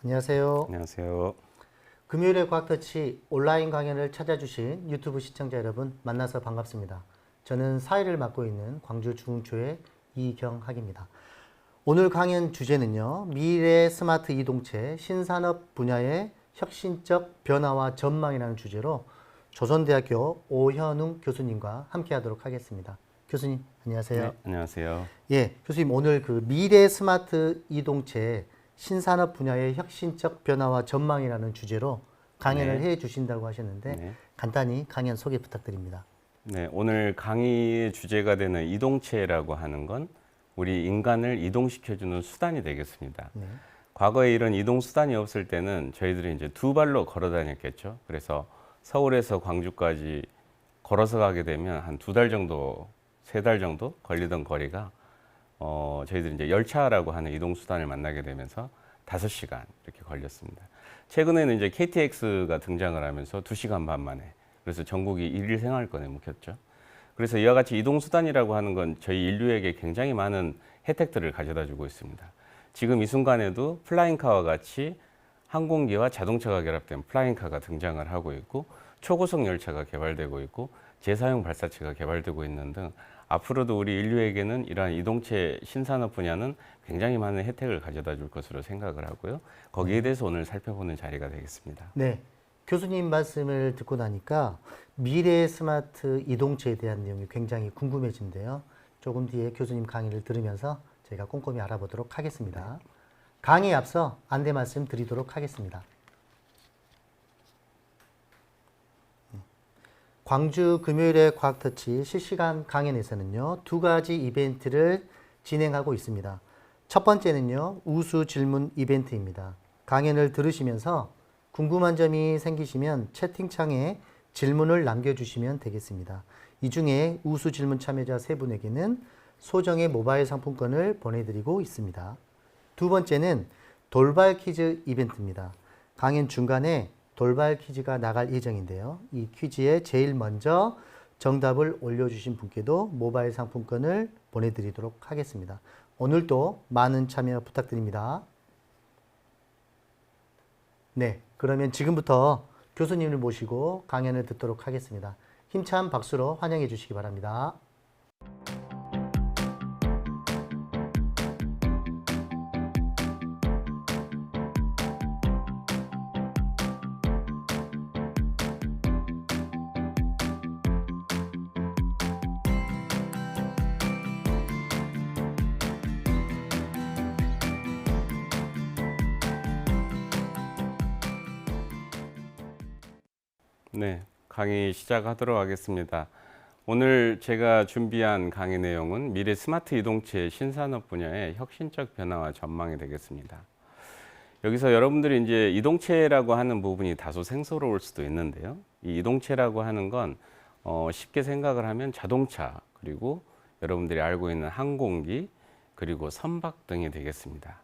안녕하세요. 안녕하세요. 금요일의 과학터치 온라인 강연을 찾아주신 유튜브 시청자 여러분 만나서 반갑습니다. 저는 사회를 맡고 있는 광주 중흥초의 이경학입니다. 오늘 강연 주제는요. 미래 스마트 이동체 신산업 분야의 혁신적 변화와 전망이라는 주제로 조선대학교 오현웅 교수님과 함께 하도록 하겠습니다. 교수님 안녕하세요. 네, 안녕하세요. 예, 교수님 오늘 그 미래 스마트 이동체 신산업 분야의 혁신적 변화와 전망이라는 주제로 강연을 네. 해 주신다고 하셨는데 네. 간단히 강연 소개 부탁드립니다. 네, 오늘 강의의 주제가 되는 이동체라고 하는 건 우리 인간을 이동시켜주는 수단이 되겠습니다. 네. 과거에 이런 이동 수단이 없을 때는 저희들이 이제 두 발로 걸어 다녔겠죠. 그래서 서울에서 광주까지 걸어서 가게 되면 한 2달 정도, 3달 정도 걸리던 거리가 저희들이 이제 열차라고 하는 이동 수단을 만나게 되면서 5시간 이렇게 걸렸습니다. 최근에는 이제 KTX가 등장을 하면서 2시간 반 만에, 그래서 전국이 일일 생활권에 묵혔죠. 그래서 이와 같이 이동 수단이라고 하는 건 저희 인류에게 굉장히 많은 혜택들을 가져다 주고 있습니다. 지금 이 순간에도 플라잉카와 같이 항공기와 자동차가 결합된 플라잉카가 등장을 하고 있고, 초고속 열차가 개발되고 있고, 재사용 발사체가 개발되고 있는 등 앞으로도 우리 인류에게는 이러한 이동체 신산업 분야는 굉장히 많은 혜택을 가져다 줄 것으로 생각을 하고요. 거기에 대해서 오늘 살펴보는 자리가 되겠습니다. 네. 교수님 말씀을 듣고 나니까 미래 스마트 이동체에 대한 내용이 굉장히 궁금해진대요. 조금 뒤에 교수님 강의를 들으면서 제가 꼼꼼히 알아보도록 하겠습니다. 강의에 앞서 안내 말씀 드리도록 하겠습니다. 광주 금요일의 과학터치 실시간 강연에서는요, 2가지 이벤트를 진행하고 있습니다. 첫 번째는요, 우수 질문 이벤트입니다. 강연을 들으시면서 궁금한 점이 생기시면 채팅창에 질문을 남겨주시면 되겠습니다. 이 중에 우수 질문 참여자 3분에게는 소정의 모바일 상품권을 보내드리고 있습니다. 두 번째는 돌발 퀴즈 이벤트입니다. 강연 중간에 돌발 퀴즈가 나갈 예정인데요. 이 퀴즈에 제일 먼저 정답을 올려주신 분께도 모바일 상품권을 보내드리도록 하겠습니다. 오늘도 많은 참여 부탁드립니다. 네, 그러면 지금부터 교수님을 모시고 강연을 듣도록 하겠습니다. 힘찬 박수로 환영해 주시기 바랍니다. 네, 강의 시작하도록 하겠습니다. 오늘 제가 준비한 강의 내용은 미래 스마트 이동체 신산업 분야의 혁신적 변화와 전망이 되겠습니다. 여기서 여러분들이 이제 이동체라고 하는 부분이 다소 생소로울 수도 있는데요. 이 이동체라고 하는 건 쉽게 생각을 하면 자동차, 그리고 여러분들이 알고 있는 항공기, 그리고 선박 등이 되겠습니다.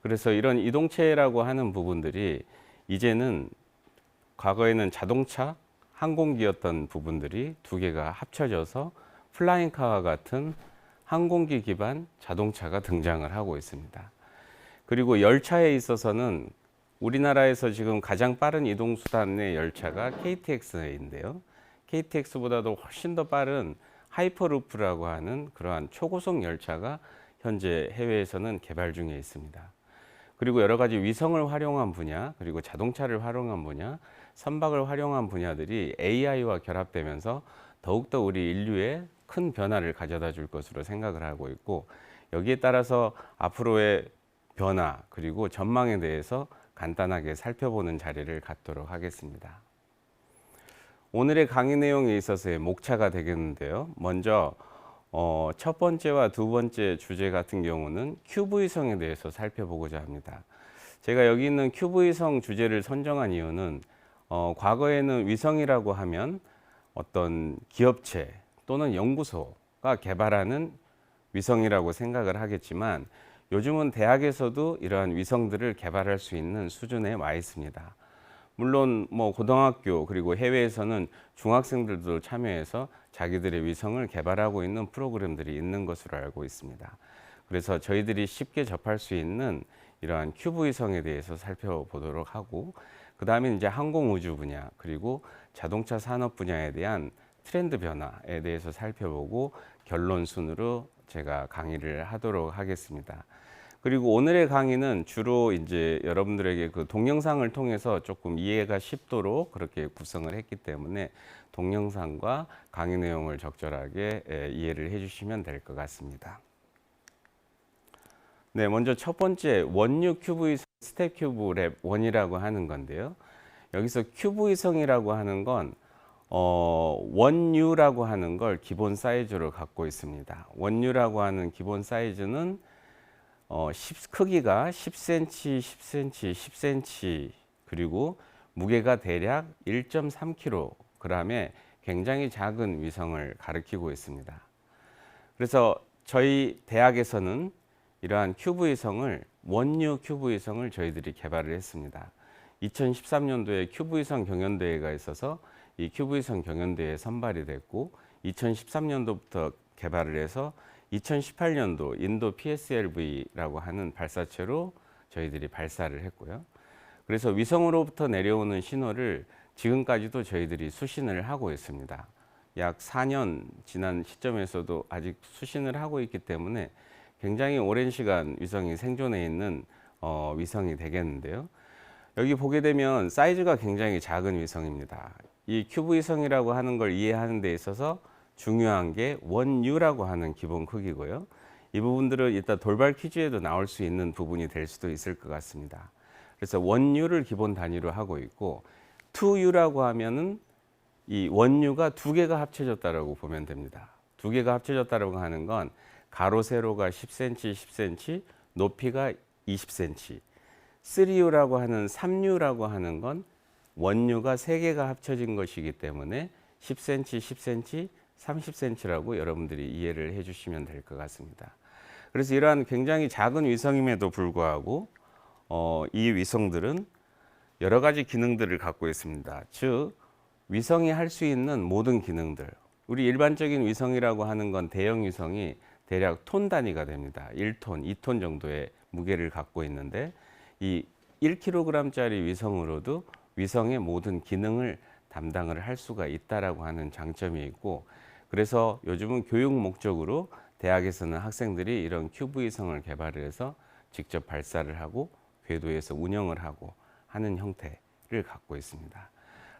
그래서 이런 이동체라고 하는 부분들이 이제는 과거에는 자동차, 항공기였던 부분들이 2개가 합쳐져서 플라잉카와 같은 항공기 기반 자동차가 등장을 하고 있습니다. 그리고 열차에 있어서는 우리나라에서 지금 가장 빠른 이동수단의 열차가 KTX인데요. KTX보다도 훨씬 더 빠른 하이퍼루프라고 하는 그러한 초고속 열차가 현재 해외에서는 개발 중에 있습니다. 그리고 여러 가지 위성을 활용한 분야, 그리고 자동차를 활용한 분야, 선박을 활용한 분야들이 AI와 결합되면서 더욱더 우리 인류에 큰 변화를 가져다 줄 것으로 생각을 하고 있고, 여기에 따라서 앞으로의 변화 그리고 전망에 대해서 간단하게 살펴보는 자리를 갖도록 하겠습니다. 오늘의 강의 내용에 있어서의 목차가 되겠는데요. 먼저 첫 번째와 두 번째 주제 같은 경우는 QV성에 대해서 살펴보고자 합니다. 제가 여기 있는 QV성 주제를 선정한 이유는 과거에는 위성이라고 하면 어떤 기업체 또는 연구소가 개발하는 위성이라고 생각을 하겠지만, 요즘은 대학에서도 이러한 위성들을 개발할 수 있는 수준에 와 있습니다. 물론 고등학교 그리고 해외에서는 중학생들도 참여해서 자기들의 위성을 개발하고 있는 프로그램들이 있는 것으로 알고 있습니다. 그래서 저희들이 쉽게 접할 수 있는 이러한 큐브 위성에 대해서 살펴보도록 하고, 그 다음에 이제 항공우주 분야 그리고 자동차 산업 분야에 대한 트렌드 변화에 대해서 살펴보고 결론 순으로 제가 강의를 하도록 하겠습니다. 그리고 오늘의 강의는 주로 이제 여러분들에게 그 동영상을 통해서 조금 이해가 쉽도록 그렇게 구성을 했기 때문에 동영상과 강의 내용을 적절하게 이해를 해주시면 될 것 같습니다. 네, 먼저 첫 번째 원유 큐브 위성 스텝 큐브 랩 1이라고 하는 건데요. 여기서 큐브 위성이라고 하는 건 원유라고 하는 걸 기본 사이즈로 갖고 있습니다. 원유라고 하는 기본 사이즈는 크기가 10cm, 10cm, 10cm 그리고 무게가 대략 1.3kg의 굉장히 작은 위성을 가리키고 있습니다. 그래서 저희 대학에서는 이러한 큐브 위성을 원유 큐브 위성을 저희들이 개발을 했습니다. 2013년도에 큐브 위성 경연대회가 있어서 이 큐브 위성 경연대회에 선발이 됐고 2013년도부터 개발을 해서 2018년도 인도 PSLV라고 하는 발사체로 저희들이 발사를 했고요. 그래서 위성으로부터 내려오는 신호를 지금까지도 저희들이 수신을 하고 있습니다. 약 4년 지난 시점에서도 아직 수신을 하고 있기 때문에 굉장히 오랜 시간 위성이 생존해 있는 위성이 되겠는데요. 여기 보게 되면 사이즈가 굉장히 작은 위성입니다. 이 큐브 위성이라고 하는 걸 이해하는 데 있어서 중요한 게 원유라고 하는 기본 크기고요. 이 부분들은 이따 돌발 퀴즈에도 나올 수 있는 부분이 될 수도 있을 것 같습니다. 그래서 원유를 기본 단위로 하고 있고 2U라고 하면은 이 원유가 두 개가 합쳐졌다라고 보면 됩니다. 두 개가 합쳐졌다라고 하는 건 가로 세로가 10cm, 10cm, 높이가 20cm. 3U라고 하는 3U라고 하는 건 원유가 세 개가 합쳐진 것이기 때문에 10cm, 10cm, 30cm라고 여러분들이 이해를 해주시면 될 것 같습니다. 그래서 이러한 굉장히 작은 위성임에도 불구하고 이 위성들은 여러 가지 기능들을 갖고 있습니다. 즉 위성이 할 수 있는 모든 기능들. 우리 일반적인 위성이라고 하는 건 대형 위성이 대략 톤 단위가 됩니다. 1톤, 2톤 정도의 무게를 갖고 있는데 이 1kg짜리 위성으로도 위성의 모든 기능을 담당을 할 수가 있다라고 하는 장점이 있고, 그래서 요즘은 교육 목적으로 대학에서는 학생들이 이런 큐브 위성을 개발을 해서 직접 발사를 하고 궤도에서 운영을 하고 하는 형태를 갖고 있습니다.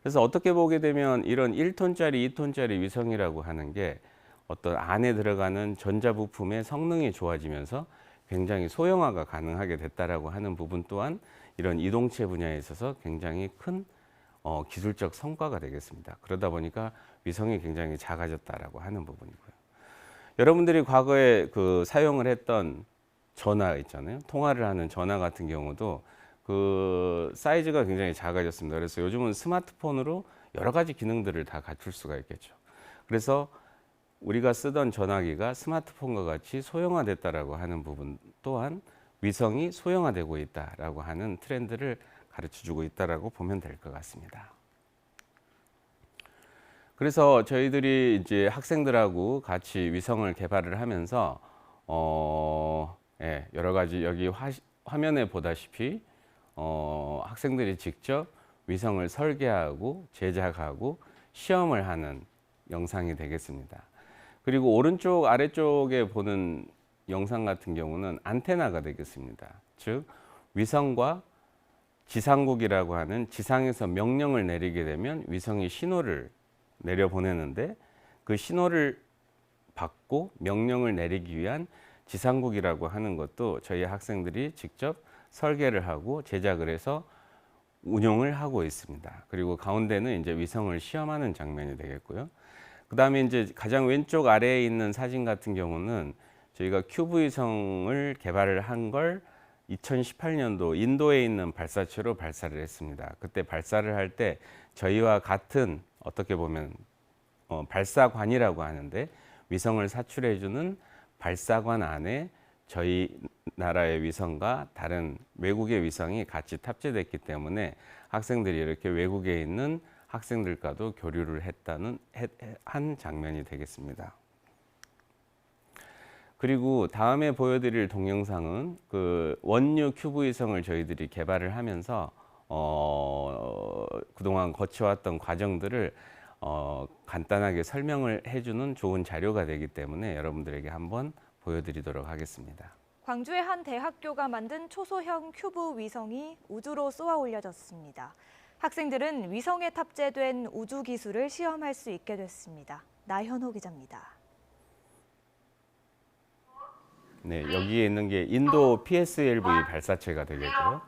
그래서 어떻게 보게 되면 이런 1톤짜리, 2톤짜리 위성이라고 하는 게 어떤 안에 들어가는 전자부품의 성능이 좋아지면서 굉장히 소형화가 가능하게 됐다라고 하는 부분 또한 이런 이동체 분야에 있어서 굉장히 큰 기술적 성과가 되겠습니다. 그러다 보니까 위성이 굉장히 작아졌다라고 하는 부분이고요. 여러분들이 과거에 그 사용을 했던 전화 있잖아요. 통화를 하는 전화 같은 경우도 그 사이즈가 굉장히 작아졌습니다. 그래서 요즘은 스마트폰으로 여러 가지 기능들을 다 갖출 수가 있겠죠. 그래서 우리가 쓰던 전화기가 스마트폰과 같이 소형화됐다라고 하는 부분 또한 위성이 소형화되고 있다라고 하는 트렌드를 가르쳐주고 있다라고 보면 될 것 같습니다. 그래서 저희들이 이제 학생들하고 같이 위성을 개발을 하면서 여러 가지 여기 화면에 보다시피 학생들이 직접 위성을 설계하고 제작하고 시험을 하는 영상이 되겠습니다. 그리고 오른쪽 아래쪽에 보는 영상 같은 경우는 안테나가 되겠습니다. 즉 위성과 지상국이라고 하는 지상에서 명령을 내리게 되면 위성이 신호를 내려보내는데 그 신호를 받고 명령을 내리기 위한 지상국이라고 하는 것도 저희 학생들이 직접 설계를 하고 제작을 해서 운용을 하고 있습니다. 그리고 가운데는 이제 위성을 시험하는 장면이 되겠고요. 그 다음에 이제 가장 왼쪽 아래에 있는 사진 같은 경우는 저희가 큐브 위성을 개발을 한 걸 2018년도 인도에 있는 발사체로 발사를 했습니다. 그때 발사를 할 때 저희와 같은 어떻게 보면 발사관이라고 하는데 위성을 사출해주는 발사관 안에 저희 나라의 위성과 다른 외국의 위성이 같이 탑재됐기 때문에 학생들이 이렇게 외국에 있는 학생들과도 교류를 한 장면이 되겠습니다. 그리고 다음에 보여드릴 동영상은 그 원유 큐브 위성을 저희들이 개발을 하면서 그동안 거쳐왔던 과정들을 간단하게 설명을 해주는 좋은 자료가 되기 때문에 여러분들에게 한번 보여드리도록 하겠습니다. 광주의 한 대학교가 만든 초소형 큐브 위성이 우주로 쏘아 올려졌습니다. 학생들은 위성에 탑재된 우주 기술을 시험할 수 있게 됐습니다. 나현호 기자입니다. 네, 여기에 있는 게 인도 PSLV 발사체가 되겠고요.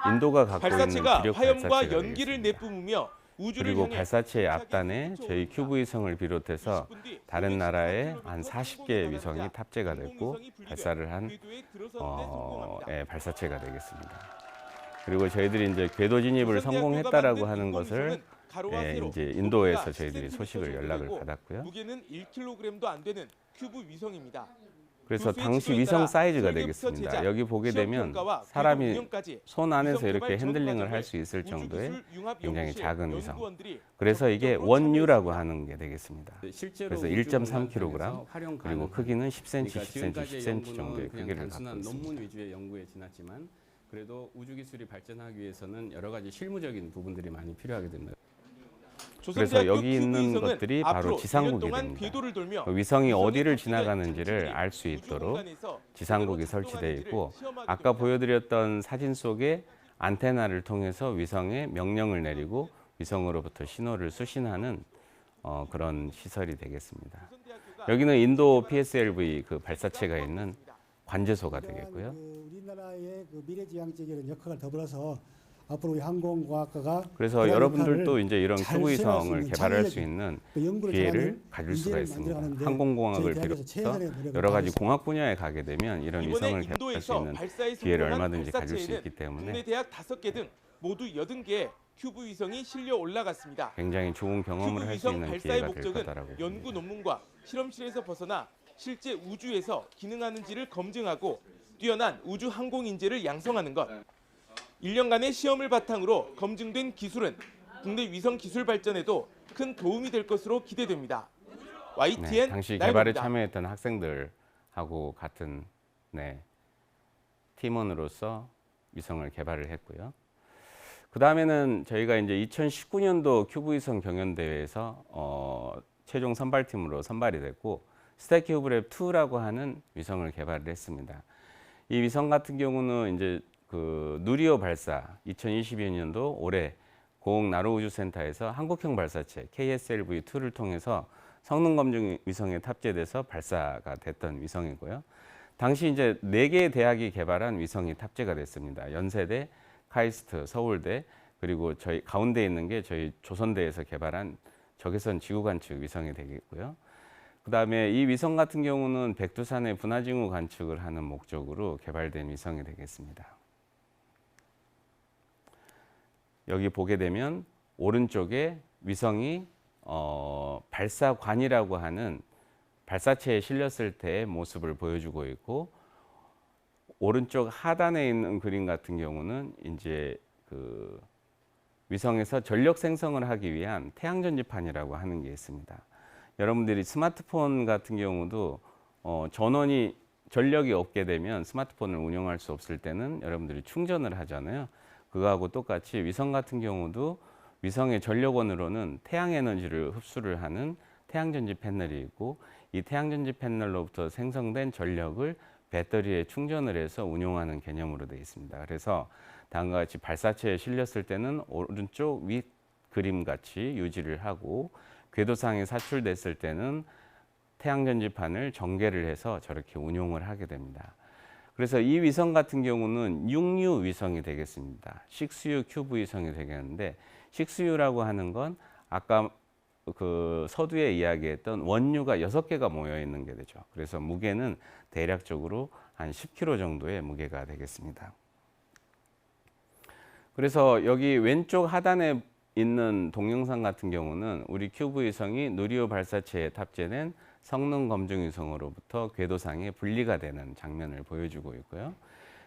인도가 갖고 있는 발사체가 기력 화염과 발사체가 연기를 되겠습니다. 내뿜으며 우주를 그리고 향해 발사체의 힘차게 앞단에 솟구쳐 저희 오릅니다. 큐브 위성을 비롯해서 20분 뒤 다른 나라의 514km 한 40개 항공기 위성이 나갑니다. 탑재가 됐고 항공위성이 분리돼 발사를 한 궤도에 들어서는 데 성공합니다. 발사체가 되겠습니다. 그리고 저희들이 이제 궤도 진입을 조선대학교가 성공했다라고 만든 하는 것을 인공위성은 가로와 세로 이제 인도에서 높이가 저희들이 10cm 소식을 정도 연락을 되고 받았고요. 무게는 1kg도 안 되는 큐브 위성입니다. 그래서 교수의 당시 지도에 위성 따라 사이즈가 설계부터 되겠습니다. 제작, 여기 보게 시험 되면 평가와 궤도 사람이 운영까지 손 안에서 위성 이렇게 개발 전 핸들링을 과정을 할 수 있을 정도의 우주기술 융합 굉장히 연구실 작은 위성. 연구원들이 그래서 이게 적극적으로 원유라고 참여했습니다. 하는 게 되겠습니다. 실제로 그래서 우주 1.3kg 공간에서 활용 그리고 가능한, 크기는 10cm, 그러니까 10cm, 지금까지의 10cm 연구는 정도의 그냥 크기를 갖고 단순한 있습니다. 논문 위주의 연구에 지났지만 그래도 우주 기술이 발전하기 위해서는 여러 가지 실무적인 부분들이 많이 필요하게 됩니다. 그래서 여기 큐브 있는 위성은 것들이 바로 앞으로 지상국이 1년 동안 됩니다. 궤도를 돌며 위성이 위성의 어디를 탑재된 지나가는지를 장치들이 알 수 우주 있도록 공간에서 지상국이 제대로 설치되어 있고 작동하는지를 시험하게 아까 됩니다. 보여드렸던 사진 속에 안테나를 통해서 위성에 명령을 내리고 위성으로부터 신호를 수신하는 그런 시설이 되겠습니다. 여기는 인도 PSLV 그 발사체가 있는 관제소가 되겠고요. 우리나라의 그 미래지향적인 역할을 더불어서 앞으로 우리 항공과학과가 그래서 그런 여러분들도 역할을 이제 이런 잘 큐브 수행할 수 위성을 있는 개발할 수 창의력이 있는 그 연구를 기회를 잘하는 가질 수가 인재를 있습니다. 만들어가는데 항공공학을 저희 대학에서 비롯해서 최선의 노력을 여러 가지 다하겠습니다. 공학 분야에 가게 되면 이런 이번에 위성을 개발할 수 인도에서 있는 발사에 기회를 성공한 얼마든지 가질 수 발사체에는 있기 때문에 국내 대학 5개 등 모두 80개의 큐브 위성이 실려 올라갔습니다. 굉장히 좋은 경험을 큐브 할 수 위성 있는 발사의 기회가 될 목적은 거다라고 연구 봅니다. 논문과 실험실에서 벗어나 실제 우주에서 기능하는지를 검증하고 뛰어난 우주 항공 인재를 양성하는 것. 1년간의 시험을 바탕으로 검증된 기술은 국내 위성 기술 발전에도 큰 도움이 될 것으로 기대됩니다. YTN 네, 당시 개발에 나영입니다. 참여했던 학생들하고 같은 팀원으로서 위성을 개발을 했고요. 그 다음에는 저희가 이제 2019년도 큐브 위성 경연대회에서 최종 선발팀으로 선발이 됐고 스타큐브랩 2라고 하는 위성을 개발을 했습니다. 이 위성 같은 경우는 이제 그 누리호 발사 2022년도 올해 고흥나로우주센터에서 한국형 발사체 KSLV-2를 통해서 성능 검증 위성에 탑재돼서 발사가 됐던 위성이고요. 당시 이제 4개의 대학이 개발한 위성이 탑재가 됐습니다. 연세대, 카이스트, 서울대, 그리고 저희 가운데 있는 게 저희 조선대에서 개발한 적외선 지구 관측 위성이 되겠고요. 그다음에 이 위성 같은 경우는 백두산의 분화징후 관측을 하는 목적으로 개발된 위성이 되겠습니다. 여기 보게 되면 오른쪽에 위성이 발사관이라고 하는 발사체에 실렸을 때의 모습을 보여주고 있고, 오른쪽 하단에 있는 그림 같은 경우는 이제 그 위성에서 전력 생성을 하기 위한 태양 전지판이라고 하는 게 있습니다. 여러분들이 스마트폰 같은 경우도 전력이 없게 되면 스마트폰을 운영할 수 없을 때는 여러분들이 충전을 하잖아요. 그거하고 똑같이 위성 같은 경우도 위성의 전력원으로는 태양 에너지를 흡수를 하는 태양전지 패널이 있고, 이 태양전지 패널로부터 생성된 전력을 배터리에 충전을 해서 운용하는 개념으로 되어 있습니다. 그래서 다음과 같이 발사체에 실렸을 때는 오른쪽 윗 그림 같이 유지를 하고, 궤도상에 사출됐을 때는 태양전지판을 전개를 해서 저렇게 운용을 하게 됩니다. 그래서 이 위성 같은 경우는 6U 위성이 되겠습니다. 6U 큐브 위성이 되겠는데, 6U라고 하는 건 아까 그 서두에 이야기했던 원유가 6개가 모여 있는 게 되죠. 그래서 무게는 대략적으로 한 10kg 정도의 무게가 되겠습니다. 그래서 여기 왼쪽 하단에 있는 동영상 같은 경우는 우리 큐브 위성이 누리호 발사체에 탑재된 성능 검증 위성으로부터 궤도상에 분리가 되는 장면을 보여주고 있고요.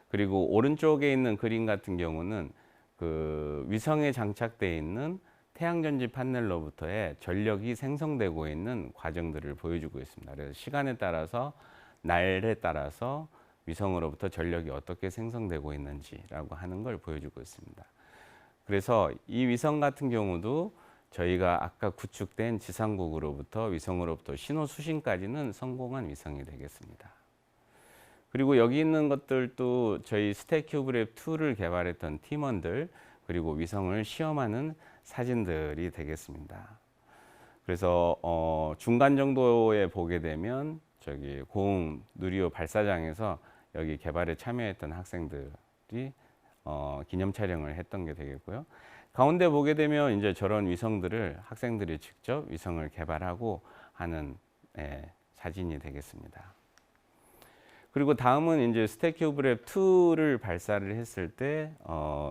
그리고 오른쪽에 있는 그림 같은 경우는 그 위성에 장착되어 있는 태양전지 패널로부터의 전력이 생성되고 있는 과정들을 보여주고 있습니다. 그래서 시간에 따라서 날에 따라서 위성으로부터 전력이 어떻게 생성되고 있는지라고 하는 걸 보여주고 있습니다. 그래서 이 위성 같은 경우도 저희가 아까 구축된 지상국으로부터 위성으로부터 신호 수신까지는 성공한 위성이 되겠습니다. 그리고 여기 있는 것들도 저희 스택큐브랩 2를 개발했던 팀원들 그리고 위성을 시험하는 사진들이 되겠습니다. 그래서 중간 정도에 보게 되면 저기 고흥 누리호 발사장에서 여기 개발에 참여했던 학생들이 기념 촬영을 했던 게 되겠고요. 가운데 보게 되면 이제 저런 위성들을 학생들이 직접 위성을 개발하고 하는 사진이 되겠습니다. 그리고 다음은 이제 스택큐브랩 2를 발사를 했을 때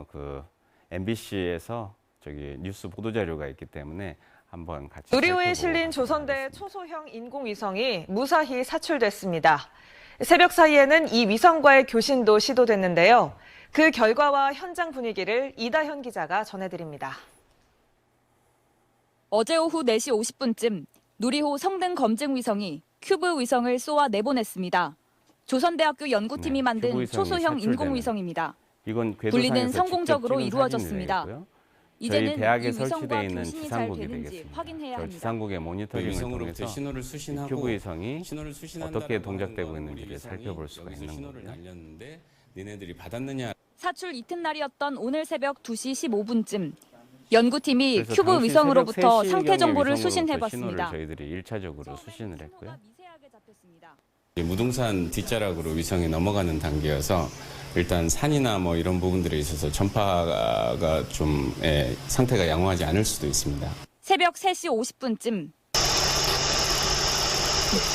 그 MBC에서 저기 뉴스 보도 자료가 있기 때문에 한번 같이 누리호에 살펴보고 실린 가도록 조선대 하겠습니다. 초소형 인공위성이 무사히 사출됐습니다. 새벽 사이에는 이 위성과의 교신도 시도됐는데요. 그 결과와 현장 분위기를 이다현 기자가 전해드립니다. 어제 오후 4시 50분쯤 누리호 성능 검증 위성이 큐브 위성을 쏘아 내보냈습니다. 조선대학교 연구팀이 네, 만든 큐브 위성이 초소형 사출되는 인공위성입니다. 이건 분리는 궤도상에서 성공적으로 직접 찍은 이루어졌습니다. 사진이 되겠고요. 저희 이제는 대학에 이 설치되어 위성과 있는 교신이 잘 지상국이 되는지 되겠습니다. 확인해야 저 합니다. 지상국의 모니터링을 위성으로부터 통해서 신호를 이 수신하고 큐브 위성이 신호를 수신한다라고 어떻게 하는 동작되고 건 있는지를 우리 위성이 살펴볼 수가 여기서 있는 신호를 거고요. 날렸는데 니네들이 받았느냐? 사출 이튿날이었던 오늘 새벽 2시 15분쯤 연구팀이 그래서 큐브 당시 위성으로부터 새벽 3시 상태 경에 정보를 위성으로부터 수신해봤습니다. 신호를 저희들이 1차적으로 수신을 했고요. 신호가 미세하게 잡혔습니다. 무등산 뒷자락으로 위성이 넘어가는 단계여서 일단 산이나 뭐 이런 부분들에 있어서 전파가 좀 상태가 양호하지 않을 수도 있습니다. 새벽 3시 50분쯤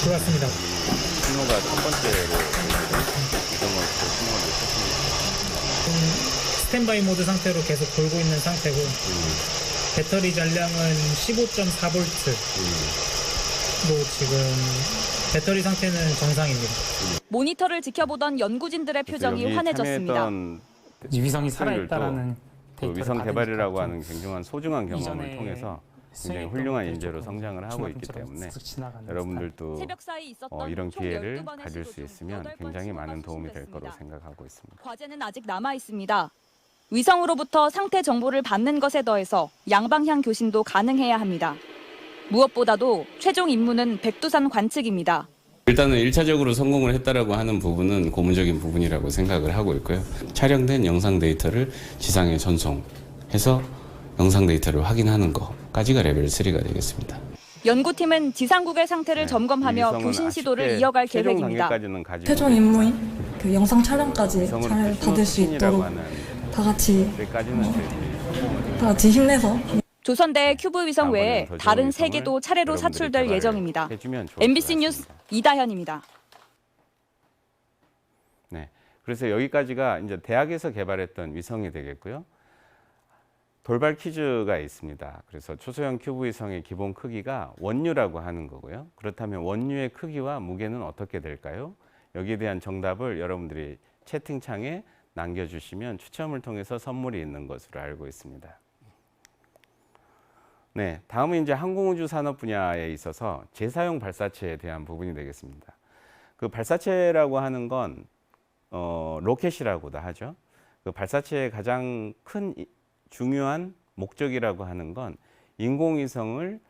들어왔습니다. 신호가 첫 번째로 위성으로 신호를 수신했습니다. 스탠바이 모드 상태로 계속 돌고 있는 상태고 배터리 잔량은 15.4V. 로 지금 배터리 상태는 정상입니다. 모니터를 지켜보던 연구진들의 표정이 여기 환해졌습니다. 참여했던 이 위성이 학생들도 살아있다라는 그 데이터를 위성 받으니까 개발이라고 좀 하는 굉장한 소중한 경험을 이전에 통해서 굉장히 수행했던 훌륭한 것들이 인재로 조금 성장을 하고 있기 중학생처럼 때문에 쓱쓱 지나가는 여러분들도 새벽 사이 있었던 이런 총 기회를 12번의 가질 수 시도 중 있으면 8건 굉장히 신호가 많은 도움이 될 수신됐습니다. 거로 생각하고 있습니다. 과제는 아직 남아 있습니다. 위성으로부터 상태 정보를 받는 것에 더해서 양방향 교신도 가능해야 합니다. 무엇보다도 최종 임무는 백두산 관측입니다. 일단은 1차적으로 성공을 했다라고 하는 부분은 고무적인 부분이라고 생각을 하고 있고요. 촬영된 영상 데이터를 지상에 전송해서 영상 데이터를 확인하는 것까지가 레벨 3가 되겠습니다. 연구팀은 지상국의 상태를 네, 점검하며 위성은 교신 시도를 아쉽게 이어갈 최종 계획입니다. 단계까지는 가지고 최종 임무인 그 영상 촬영까지 위성으로 잘 신호 받을 수 수신이라고 있도록 하는 다 같이 데까지는 저희들이 다 같이 힘내서 조선대 큐브 위성 외에 다음번에는 더 다른 좋은 3개도 차례로 여러분들이 사출될 개발을 예정입니다. 해주면 좋을 MBC 것 뉴스 같습니다. 이다현입니다. 네, 그래서 여기까지가 이제 대학에서 개발했던 위성이 되겠고요. 돌발 퀴즈가 있습니다. 그래서 초소형 큐브 위성의 기본 크기가 원유라고 하는 거고요. 그렇다면 원유의 크기와 무게는 어떻게 될까요? 여기에 대한 정답을 여러분들이 채팅창에 남겨주시면 추첨을 통해서 선물이 있는 것으로 알고 있습니다. 네, 다음은 이제 항공우주 산업 분야에 있어서 재사용 발사체에 대한 부분이 되겠습니다. 그 발사체라고 하는 건 로켓이라고도 하죠. 그 발사체의 가장 큰 중요한 목적이라고 하는 건 인공위성을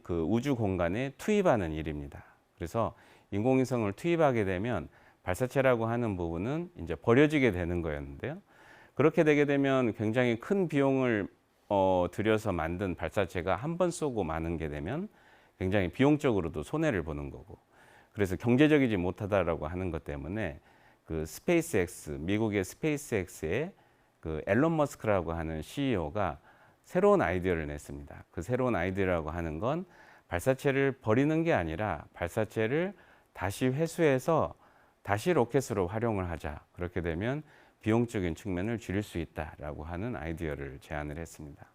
그 우주 공간에 투입하는 일입니다. 그래서 인공위성을 투입하게 되면 발사체라고 하는 부분은 이제 버려지게 되는 거였는데요. 그렇게 되게 되면 굉장히 큰 비용을 들여서 만든 발사체가 한 번 쏘고 마는 게 되면 굉장히 비용적으로도 손해를 보는 거고, 그래서 경제적이지 못하다라고 하는 것 때문에 그 스페이스X, 미국의 스페이스X의 그 앨런 머스크라고 하는 CEO가 새로운 아이디어를 냈습니다. 그 새로운 아이디어라고 하는 건 발사체를 버리는 게 아니라 발사체를 다시 회수해서 다시 로켓으로 활용을 하자. 그렇게 되면 비용적인 측면을 줄일 수 있다라고 하는 아이디어를 제안을 했습니다.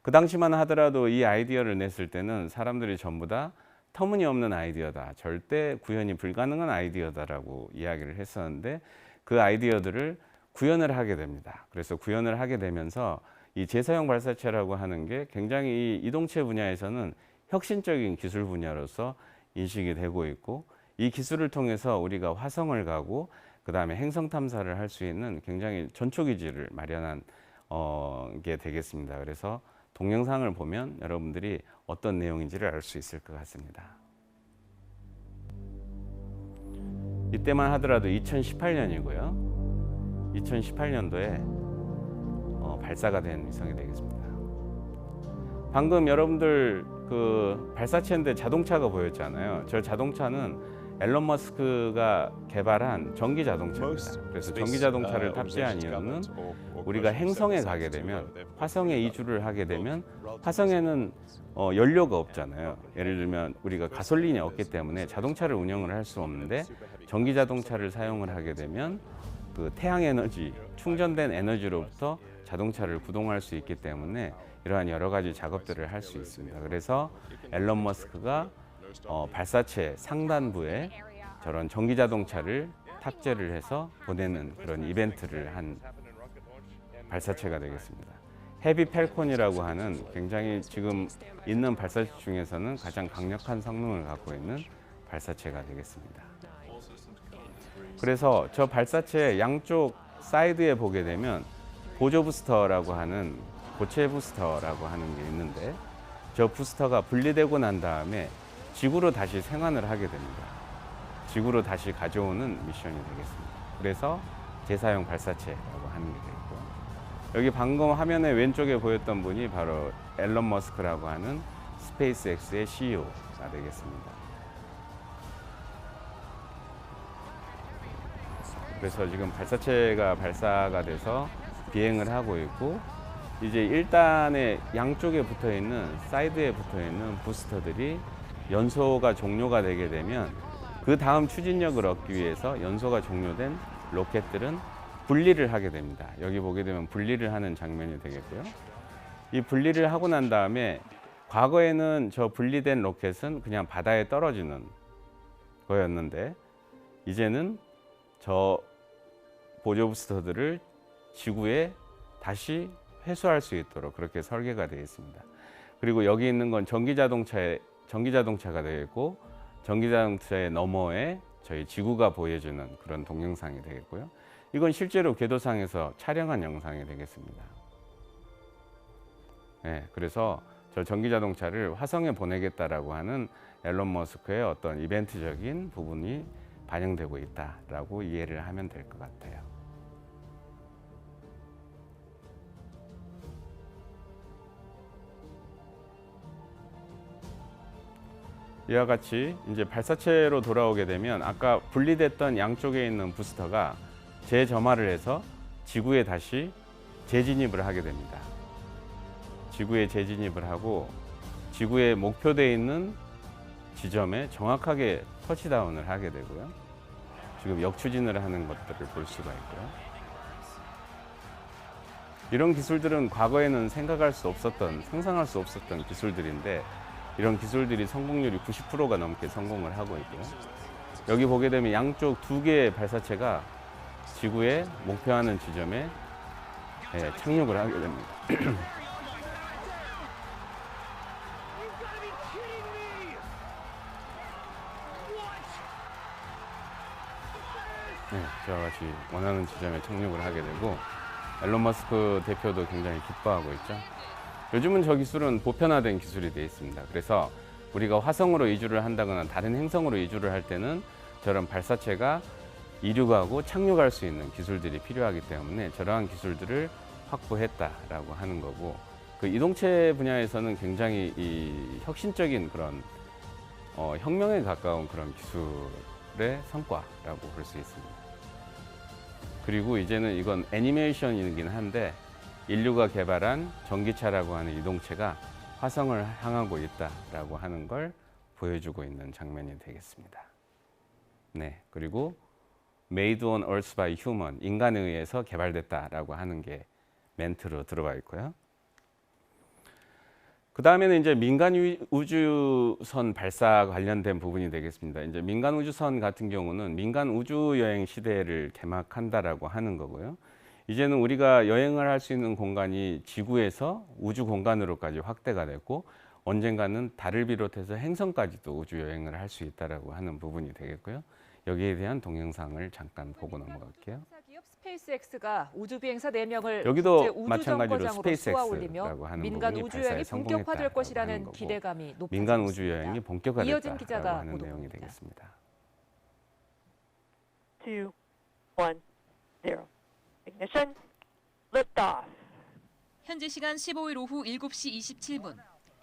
그 당시만 하더라도 이 아이디어를 냈을 때는 사람들이 전부 다 터무니없는 아이디어다, 절대 구현이 불가능한 아이디어다라고 이야기를 했었는데 그 아이디어들을 구현을 하게 됩니다. 그래서 구현을 하게 되면서 이 재사용 발사체라고 하는 게 굉장히 이 이동체 분야에서는 혁신적인 기술 분야로서 인식이 되고 있고, 이 기술을 통해서 우리가 화성을 가고 그 다음에 행성 탐사를 할 수 있는 굉장히 전초기지를 마련한 게 되겠습니다. 그래서 동영상을 보면 여러분들이 어떤 내용인지를 알 수 있을 것 같습니다. 이때만 하더라도 2018년이고요. 2018년도에 발사가 된 위성이 되겠습니다. 방금 여러분들 그 발사체인데 자동차가 보였잖아요. 저 자동차는 앨런 머스크가 개발한 전기 자동차입니다. 그래서 전기 자동차를 탑재한 이유는 우리가 행성에 가게 되면, 화성에 이주를 하게 되면 화성에는 연료가 없잖아요. 예를 들면 우리가 가솔린이 없기 때문에 자동차를 운영을 할 수 없는데, 전기 자동차를 사용을 하게 되면 그 태양 에너지, 충전된 에너지로부터 자동차를 구동할 수 있기 때문에 이러한 여러 가지 작업들을 할 수 있습니다. 그래서 앨런 머스크가 발사체 상단부에 저런 전기 자동차를 탑재를 해서 보내는 그런 이벤트를 한 발사체가 되겠습니다. 헤비 펠콘이라고 하는 굉장히 지금 있는 발사체 중에서는 가장 강력한 성능을 갖고 있는 발사체가 되겠습니다. 그래서 저 발사체 양쪽 사이드에 보게 되면 보조 부스터라고 하는, 고체 부스터라고 하는 게 있는데, 저 부스터가 분리되고 난 다음에 지구로 다시 생환을 하게 됩니다. 지구로 다시 가져오는 미션이 되겠습니다. 그래서 재사용 발사체라고 하는 게 되겠고요. 여기 방금 화면에 왼쪽에 보였던 분이 바로 앨런 머스크라고 하는 스페이스X의 CEO가 되겠습니다. 그래서 지금 발사체가 발사가 돼서 비행을 하고 있고, 이제 1단의 양쪽에 붙어 있는, 사이드에 붙어 있는 부스터들이 연소가 종료가 되게 되면 그 다음 추진력을 얻기 위해서 연소가 종료된 로켓들은 분리를 하게 됩니다. 여기 보게 되면 분리를 하는 장면이 되겠고요. 이 분리를 하고 난 다음에, 과거에는 저 분리된 로켓은 그냥 바다에 떨어지는 거였는데, 이제는 저 보조 부스터들을 지구에 다시 회수할 수 있도록 그렇게 설계가 되어 있습니다. 그리고 여기 있는 건 전기 자동차가 되겠고, 전기 자동차의 너머에 저희 지구가 보여주는 그런 동영상이 되겠고요. 이건 실제로 궤도상에서 촬영한 영상이 되겠습니다. 네, 그래서 저 전기 자동차를 화성에 보내겠다라고 하는 앨런 머스크의 어떤 이벤트적인 부분이 반영되고 있다라고 이해를 하면 될 것 같아요. 이와 같이 이제 발사체로 돌아오게 되면 아까 분리됐던 양쪽에 있는 부스터가 재점화를 해서 지구에 다시 재진입을 하게 됩니다. 지구에 재진입을 하고 지구에 목표되어 있는 지점에 정확하게 터치다운을 하게 되고요. 지금 역추진을 하는 것들을 볼 수가 있고요. 이런 기술들은 과거에는 생각할 수 없었던, 상상할 수 없었던 기술들인데, 이런 기술들이 성공률이 90%가 넘게 성공을 하고 있고요. 여기 보게 되면 양쪽 두 개의 발사체가 지구의 목표하는 지점에 착륙을 하게 됩니다. 네, 저와 같이 원하는 지점에 착륙을 하게 되고, 앨런 머스크 대표도 굉장히 기뻐하고 있죠. 요즘은 저 기술은 보편화된 기술이 되어 있습니다. 그래서 우리가 화성으로 이주를 한다거나 다른 행성으로 이주를 할 때는 저런 발사체가 이륙하고 착륙할 수 있는 기술들이 필요하기 때문에 저러한 기술들을 확보했다라고 하는 거고, 그 이동체 분야에서는 굉장히 이 혁신적인 그런 혁명에 가까운 그런 기술의 성과라고 볼 수 있습니다. 그리고 이제는 이건 애니메이션이긴 한데, 인류가 개발한 전기차라고 하는 이동체가 화성을 향하고 있다라고 하는 걸 보여주고 있는 장면이 되겠습니다. 네, 그리고 Made on Earth by Human, 인간에 의해서 개발됐다라고 하는 게 멘트로 들어가 있고요. 그 다음에는 이제 민간 우주선 발사 관련된 부분이 되겠습니다. 이제 민간 우주선 같은 경우는 민간 우주 여행 시대를 개막한다라고 하는 거고요. 이제는 우리가 여행을 할 수 있는 공간이 지구에서 우주 공간으로까지 확대가 됐고, 언젠가는 달을 비롯해서 행성까지도 우주 여행을 할 수 있다라고 하는 부분이 되겠고요. 여기에 대한 동영상을 잠깐 보고 넘어갈게요. 기업 스페이스X가 우주 비행사 4명을 여기도 우주 마찬가지로 정거장으로 쏘아올리며 스페이스X라고 하는 민간 부분이 우주 여행이 발사에 본격화될 성공했다라고 것이라는 하는 거고, 기대감이 높아지고 민간 우주 있습니다. 여행이 이어진 본격화됐다라고 기자가 하는 내용이 보도합니다. 되겠습니다. 2, 1, 0. Ignition. Liftoff. 현지 시간 15일 오후 7시 27분.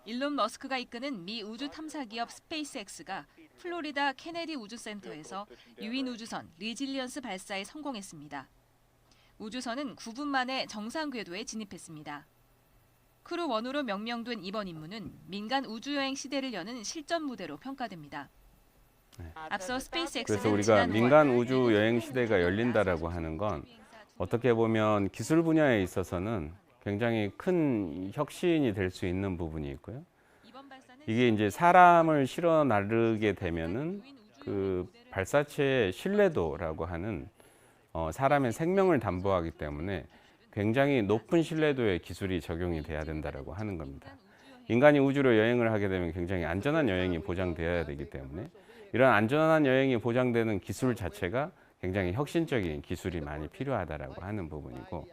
일론 머스크가 이끄는 미 우주 탐사 기업 스페이스X가 플로리다 케네디 우주센터에서 유인 우주선 리질리언스 발사에 성공했습니다. 우주선은 9분 만에 정상 궤도에 진입했습니다. 크루 1으로 명명된 이번 임무는 민간 우주여행 시대를 여는 실전 무대로 평가됩니다. 앞서 스페이스X는 그래서 우리가 지난 5월 민간 우주 여행 시대가 열린다라고 하는 건 어떻게 보면 기술 분야에 있어서는 굉장히 큰 혁신이 될 수 있는 부분이 있고요. 이게 이제 사람을 실어 나르게 되면은 그 발사체의 신뢰도라고 하는 사람의 생명을 담보하기 때문에 굉장히 높은 신뢰도의 기술이 적용이 돼야 된다라고 하는 겁니다. 인간이 우주로 여행을 하게 되면 굉장히 안전한 여행이 보장되어야 되기 때문에 이런 안전한 여행이 보장되는 기술 자체가 굉장히 혁신적인 기술이 많이 필요하다라고 하는 부분이고,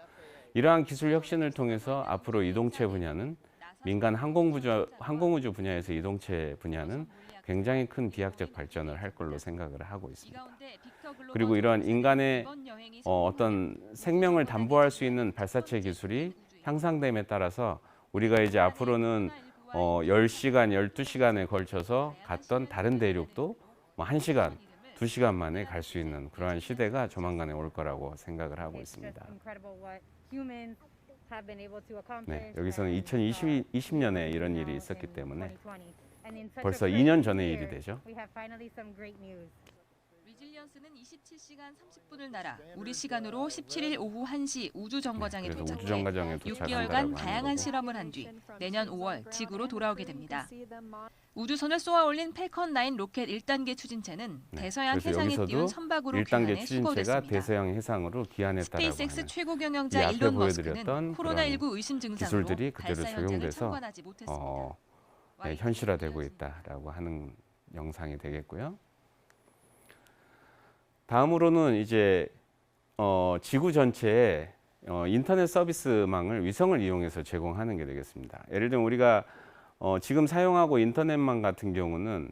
이러한 기술 혁신을 통해서 앞으로 이동체 분야는 민간 항공우주 분야에서 이동체 분야는 굉장히 큰 비약적 발전을 할 걸로 생각을 하고 있습니다. 그리고 이러한 인간의 어떤 생명을 담보할 수 있는 발사체 기술이 향상됨에 따라서 우리가 이제 앞으로는 10시간, 12시간에 걸쳐서 갔던 다른 대륙도 1시간, 2시간 만에 갈 수 있는 그러한 시대가 조만간에 올 거라고 생각을 하고 있습니다. 네, 여기서는 2020년에 이런 일이 있었기 때문에 벌써 2년 전의 일이 되죠. 리질리언스는 27시간 30분을 날아 우리 시간으로 17일 오후 1시 우주 정거장에 그래서 우주 도착해 정거장에 도착한다라고 6개월간 하는 다양한 거고. 실험을 한 뒤 내년 5월 지구로 돌아오게 됩니다. 우주선을 쏘아올린 팰컨 9 로켓 1단계 추진체는 대서양 그래서 해상에 여기서도 띄운 선박으로 1단계 귀환해 추진체가 수거됐습니다. 대서양 해상으로 귀환했다라고 스페이스X 하는 최고 이 경영자 앞에 일론 보여드렸던 머스크는 코로나19 의심 증상으로 기술들이 그대로 발사 현장을 적용돼서 참관하지 못했습니다. 네, 현실화되고 있다라고 하는 영상이 되겠고요. 다음으로는 이제 지구 전체에 인터넷 서비스망을 위성을 이용해서 제공하는 게 되겠습니다. 예를 들면 우리가 지금 사용하고 인터넷망 같은 경우는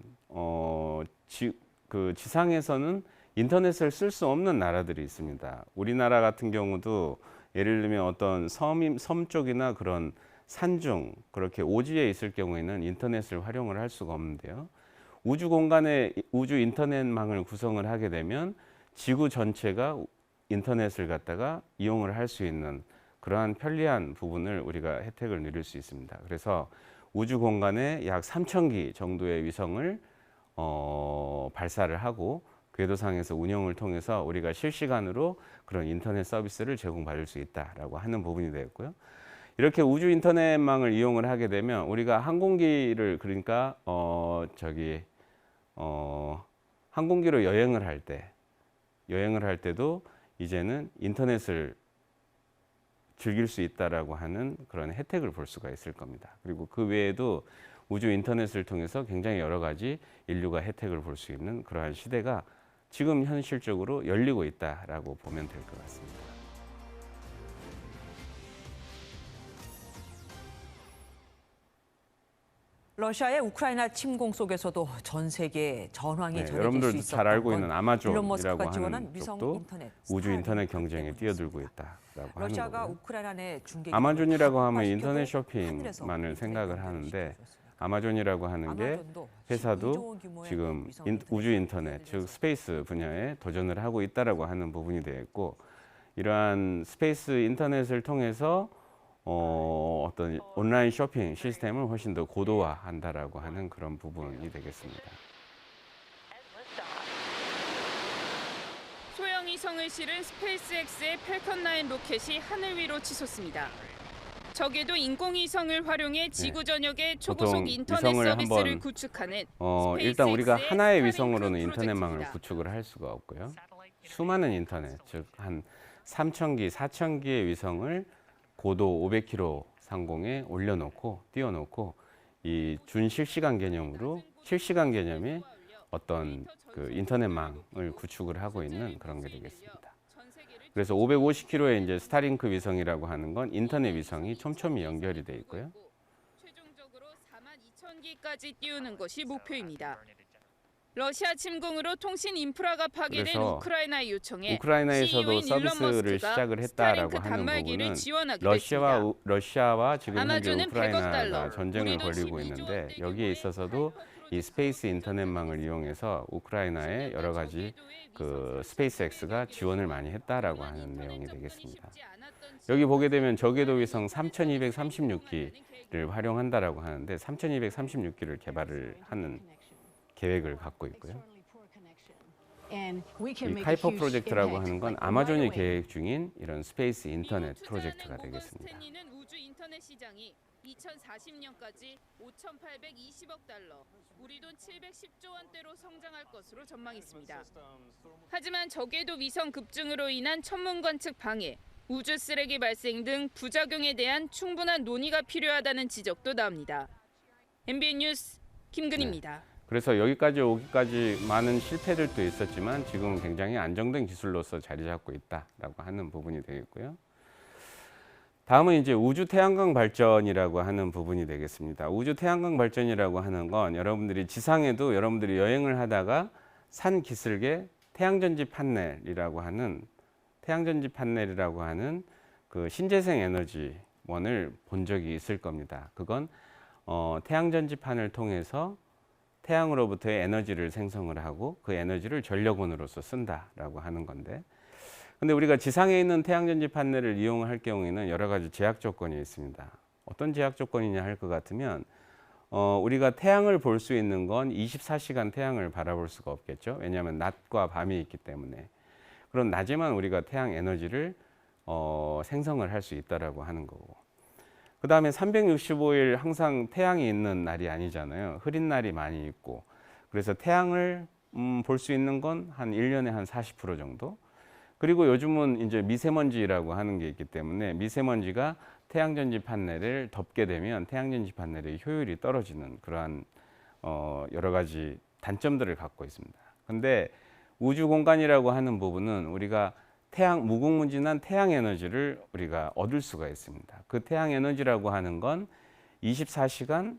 지상에서는 인터넷을 쓸 수 없는 나라들이 있습니다. 우리나라 같은 경우도 예를 들면 어떤 섬 쪽이나 그런 산중 그렇게 오지에 있을 경우에는 인터넷을 활용을 할 수가 없는데요. 우주 공간에 우주 인터넷망을 구성을 하게 되면 지구 전체가 인터넷을 갖다가 이용을 할 수 있는 그러한 편리한 부분을 우리가 혜택을 누릴 수 있습니다. 그래서 우주 공간에 약 3,000기 정도의 위성을 발사를 하고 궤도상에서 운영을 통해서 우리가 실시간으로 그런 인터넷 서비스를 제공받을 수 있다라고 하는 부분이 되었고요. 이렇게 우주 인터넷망을 이용을 하게 되면 우리가 항공기를 그러니까 항공기로 여행을 할 때도 이제는 인터넷을 즐길 수 있다라고 하는 그런 혜택을 볼 수가 있을 겁니다. 그리고 그 외에도 우주 인터넷을 통해서 굉장히 여러 가지 인류가 혜택을 볼 수 있는 그러한 시대가 지금 현실적으로 열리고 있다라고 보면 될 것 같습니다. 러시아의 우크라이나 침공 속에서도 전 세계에 전황이 전해질 수 여러분들도 있었던 잘 알고 건 있는 일론 아마존이라고 머스크가 지원한 하는 위성 쪽도 인터넷 우주 인터넷 스타링크 경쟁에 때문이었습니다. 뛰어들고 있다라고 하는 러시아가 거고요. 우크라이나 내 중계 아마존이라고 하면 기업을 인터넷 하늘에서 쇼핑만을 생각을 인터넷 하는데 시켜줬습니다. 아마존이라고 하는 게 아마존도 12조 회사도 원 규모의 지금 위성 인터넷 우주 인터넷, 즉 스페이스 분야에 도전을 하고 있다라고 하는 부분이 되어 있고, 이러한 스페이스 인터넷을 통해서 어떤 온라인 쇼핑 시스템을 훨씬 더 고도화한다라고 하는 그런 부분이 되겠습니다. 소형 위성을 실은 스페이스X의 팰컨 9 로켓이 하늘 위로 치솟습니다. 적에도 인공위성을 활용해 지구 전역에 초고속 인터넷 위성을 서비스를 한번, 구축하는 일단 우리가 스페이스X의 하나의 스타링크 위성으로는 인터넷망을 프로젝트입니다. 구축을 할 수가 없고요. 수많은 인터넷, 즉 한 3,000기, 4,000기의 위성을 고도 500km 상공에 올려놓고 띄워놓고 이 준실시간 개념으로 실시간 개념의 어떤 그 인터넷망을 구축을 하고 있는 그런 게 되겠습니다. 그래서 550km의 이제 스타링크 위성이라고 하는 건 인터넷 위성이 촘촘히 연결이 돼 있고요. 최종적으로 42,000기까지 띄우는 것이 목표입니다. 러시아 침공으로 통신 인프라가 파괴된 그래서 우크라이나의 요청에 우크라이나에서도 CEO인 일론 서비스를 머스크가 시작을 했다라고 스타링크 하는 단말기를 부분은 지원하기로 했습니다. 러시아와 지금 현재 아마존은 100억 우크라이나가 달러, 전쟁을 우리도 벌이고 12조 있는데 원대 여기에 있어서도 이 스페이스 인터넷망을 이용해서 우크라이나에 여러 가지 그 스페이스X가 지원을 많이 했다라고 하는 내용이 되겠습니다. 여기 보게 되면 저궤도 위성 3,236기를 활용한다라고 하는데 3,236기를 개발을 하는 계획을 갖고 있고요. 이 카이퍼 프로젝트라고 하는 건 아마존이 계획 중인 이런 스페이스 인터넷 프로젝트가 되겠습니다. 우주 인터넷 시장이 2040년까지 5,820억 달러, 우리 돈 710조 원대로 성장할 것으로 전망했습니다. 하지만 저궤도 위성 급증으로 인한 천문관 측 방해, 우주 쓰레기 발생 등 부작용에 대한 충분한 논의가 필요하다는 지적도 나옵니다. MBN 뉴스 김근희입니다. 그래서 여기까지 오기까지 많은 실패들도 있었지만 지금은 굉장히 안정된 기술로서 자리 잡고 있다라고 하는 부분이 되겠고요. 다음은 이제 우주 태양광 발전이라고 하는 부분이 되겠습니다. 우주 태양광 발전이라고 하는 건 여러분들이 지상에도 여러분들이 여행을 하다가 산 기슭에 태양전지 판넬이라고 하는 그 신재생 에너지원을 본 적이 있을 겁니다. 그건 태양전지판을 통해서 태양으로부터의 에너지를 생성을 하고 그 에너지를 전력원으로서 쓴다라고 하는 건데, 근데 우리가 지상에 있는 태양전지 판넬을 이용할 경우에는 여러 가지 제약 조건이 있습니다. 어떤 제약 조건이냐 할 것 같으면 우리가 태양을 볼 수 있는 건 24시간 태양을 바라볼 수가 없겠죠. 왜냐하면 낮과 밤이 있기 때문에. 그럼 낮에만 우리가 태양 에너지를 생성을 할 수 있다라고 하는 거고. 그 다음에 365일 항상 태양이 있는 날이 아니잖아요. 흐린 날이 많이 있고. 그래서 태양을 볼 수 있는 건 한 1년에 한 40% 정도. 그리고 요즘은 이제 미세먼지라고 하는 게 있기 때문에 미세먼지가 태양전지 판넬을 덮게 되면 태양전지 판넬의 효율이 떨어지는 그러한 여러 가지 단점들을 갖고 있습니다. 근데 우주 공간이라고 하는 부분은 우리가 무궁무진한 태양 에너지를 우리가 얻을 수가 있습니다. 그 태양 에너지라고 하는 건 24시간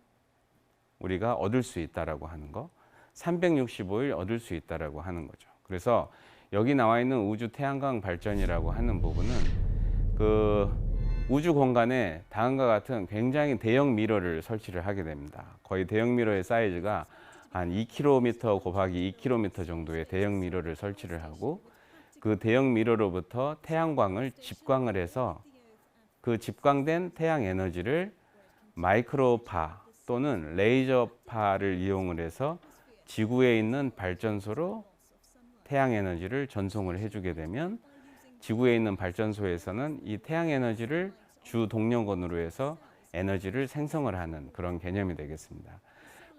우리가 얻을 수 있다라고 하는 거, 365일 얻을 수 있다라고 하는 거죠. 그래서 여기 나와 있는 우주 태양광 발전이라고 하는 부분은 그 우주 공간에 다음과 같은 굉장히 대형 미러를 설치를 하게 됩니다. 거의 대형 미러의 사이즈가 한 2km 곱하기 2km 정도의 대형 미러를 설치를 하고, 그 대형 미러로부터 태양광을 집광을 해서 그 집광된 태양 에너지를 마이크로파 또는 레이저파를 이용을 해서 지구에 있는 발전소로 태양 에너지를 전송을 해주게 되면 지구에 있는 발전소에서는 이 태양 에너지를 주 동력원으로 해서 에너지를 생성을 하는 그런 개념이 되겠습니다.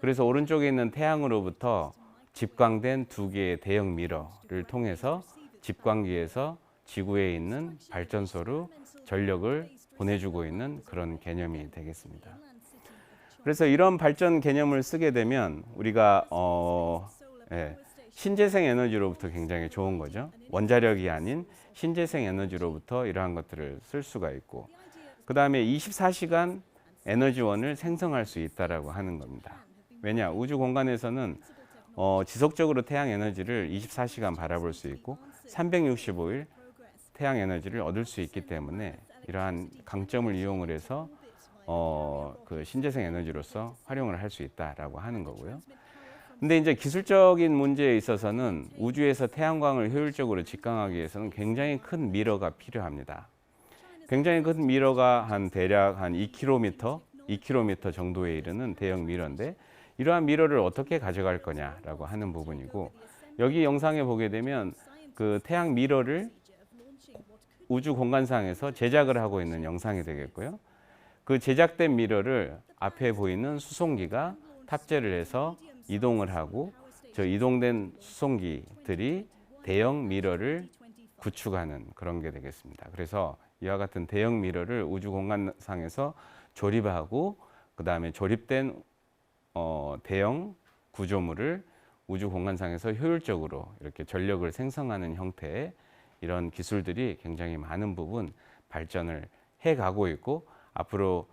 그래서 오른쪽에 있는 태양으로부터 집광된 두 개의 대형 미러를 통해서 집광기에서 지구에 있는 발전소로 전력을 보내주고 있는 그런 개념이 되겠습니다. 그래서 이런 발전 개념을 쓰게 되면 우리가 신재생 에너지로부터 굉장히 좋은 거죠. 원자력이 아닌 신재생 에너지로부터 이러한 것들을 쓸 수가 있고, 그 다음에 24시간 에너지원을 생성할 수 있다라고 하는 겁니다. 왜냐, 우주 공간에서는 지속적으로 태양 에너지를 24시간 바라볼 수 있고 365일 태양 에너지를 얻을 수 있기 때문에 이러한 강점을 이용을 해서 그 신재생 에너지로서 활용을 할 수 있다라고 하는 거고요. 근데 이제 기술적인 문제에 있어서는 우주에서 태양광을 효율적으로 집광하기 위해서는 굉장히 큰 미러가 필요합니다. 굉장히 큰 미러가 대략 한 2km 정도에 이르는 대형 미러인데, 이러한 미러를 어떻게 가져갈 거냐라고 하는 부분이고, 여기 영상에 보게 되면 그 태양 미러를 우주 공간상에서 제작을 하고 있는 영상이 되겠고요. 그 제작된 미러를 앞에 보이는 수송기가 탑재를 해서 이동을 하고, 저 이동된 수송기들이 대형 미러를 구축하는 그런 게 되겠습니다. 그래서 이와 같은 대형 미러를 우주 공간상에서 조립하고, 그 다음에 조립된 대형 구조물을 우주 공간상에서 효율적으로 이렇게 전력을 생성하는 형태의 이런 기술들이 굉장히 많은 부분 발전을 해가고 있고 앞으로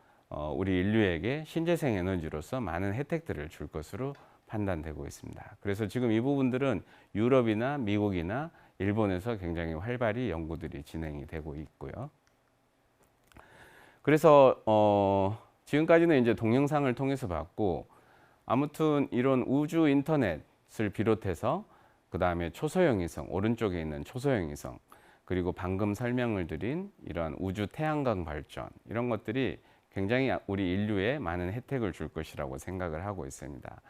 우리 인류에게 신재생 에너지로서 많은 혜택들을 줄 것으로 판단되고 있습니다. 그래서 지금 이 부분들은 유럽이나 미국이나 일본에서 굉장히 활발히 연구들이 진행이 되고 있고요. 그래서 지금까지는 이제 동영상을 통해서 봤고 아무튼 이런 우주 인터넷을 비롯해서 그 다음에 초소형 위성, 오른쪽에 있는 초소형 위성, 그리고 방금 설명을 드린 이러한 우주 태양광 발전 이런 것들이 굉장히 우리 인류에 많은 혜택을 줄 것이라고 생각을 하고 있습니다.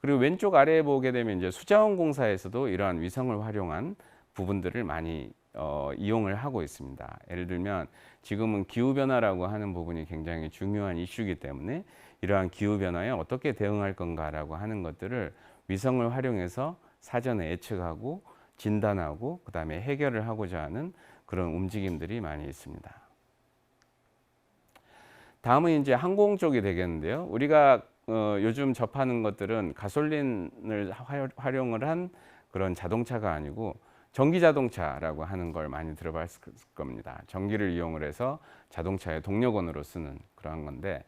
그리고 왼쪽 아래에 보게 되면 이제 수자원공사에서도 이러한 위성을 활용한 부분들을 많이 이용을 하고 있습니다. 예를 들면 지금은 기후변화라고 하는 부분이 굉장히 중요한 이슈이기 때문에 이러한 기후변화에 어떻게 대응할 건가라고 하는 것들을 위성을 활용해서 사전에 예측하고 진단하고 그 다음에 해결을 하고자 하는 그런 움직임들이 많이 있습니다. 다음은 이제 항공 쪽이 되겠는데요. 우리가 요즘 접하는 것들은 가솔린을 활용을 한 그런 자동차가 아니고 전기 자동차라고 하는 걸 많이 들어봤을 겁니다. 전기를 이용을 해서 자동차의 동력원으로 쓰는 그런 건데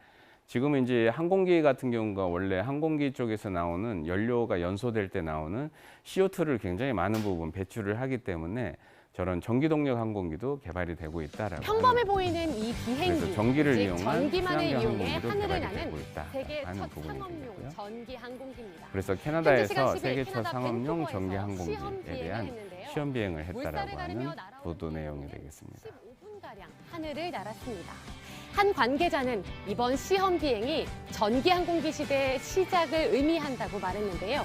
지금 이제 항공기 같은 경우가 원래 항공기 쪽에서 나오는 연료가 연소될 때 나오는 CO2를 굉장히 많은 부분 배출을 하기 때문에 저런 전기 동력 항공기도 개발이 되고 있다라고. 평범해 보이는 이 비행기, 전기를 즉 이용한 전기만을 친환경 이용해 항공기도 하늘을 개발이 나는 되고 있다 세계 하는 첫 부분이 상업용 되고요. 전기 항공기입니다. 그래서 현지 캐나다에서 시간 10일 세계 첫 캐나다 상업용 밴쿠버에서 전기 시험 항공기에 비행을 대한 했는데요. 시험 비행을 물살을 했다라고 가르며 하는 날아오는 보도 내용이 비행기는 되겠습니다. 15분가량 하늘을 날았습니다. 한 관계자는 이번 시험 비행이 전기 항공기 시대의 시작을 의미한다고 말했는데요.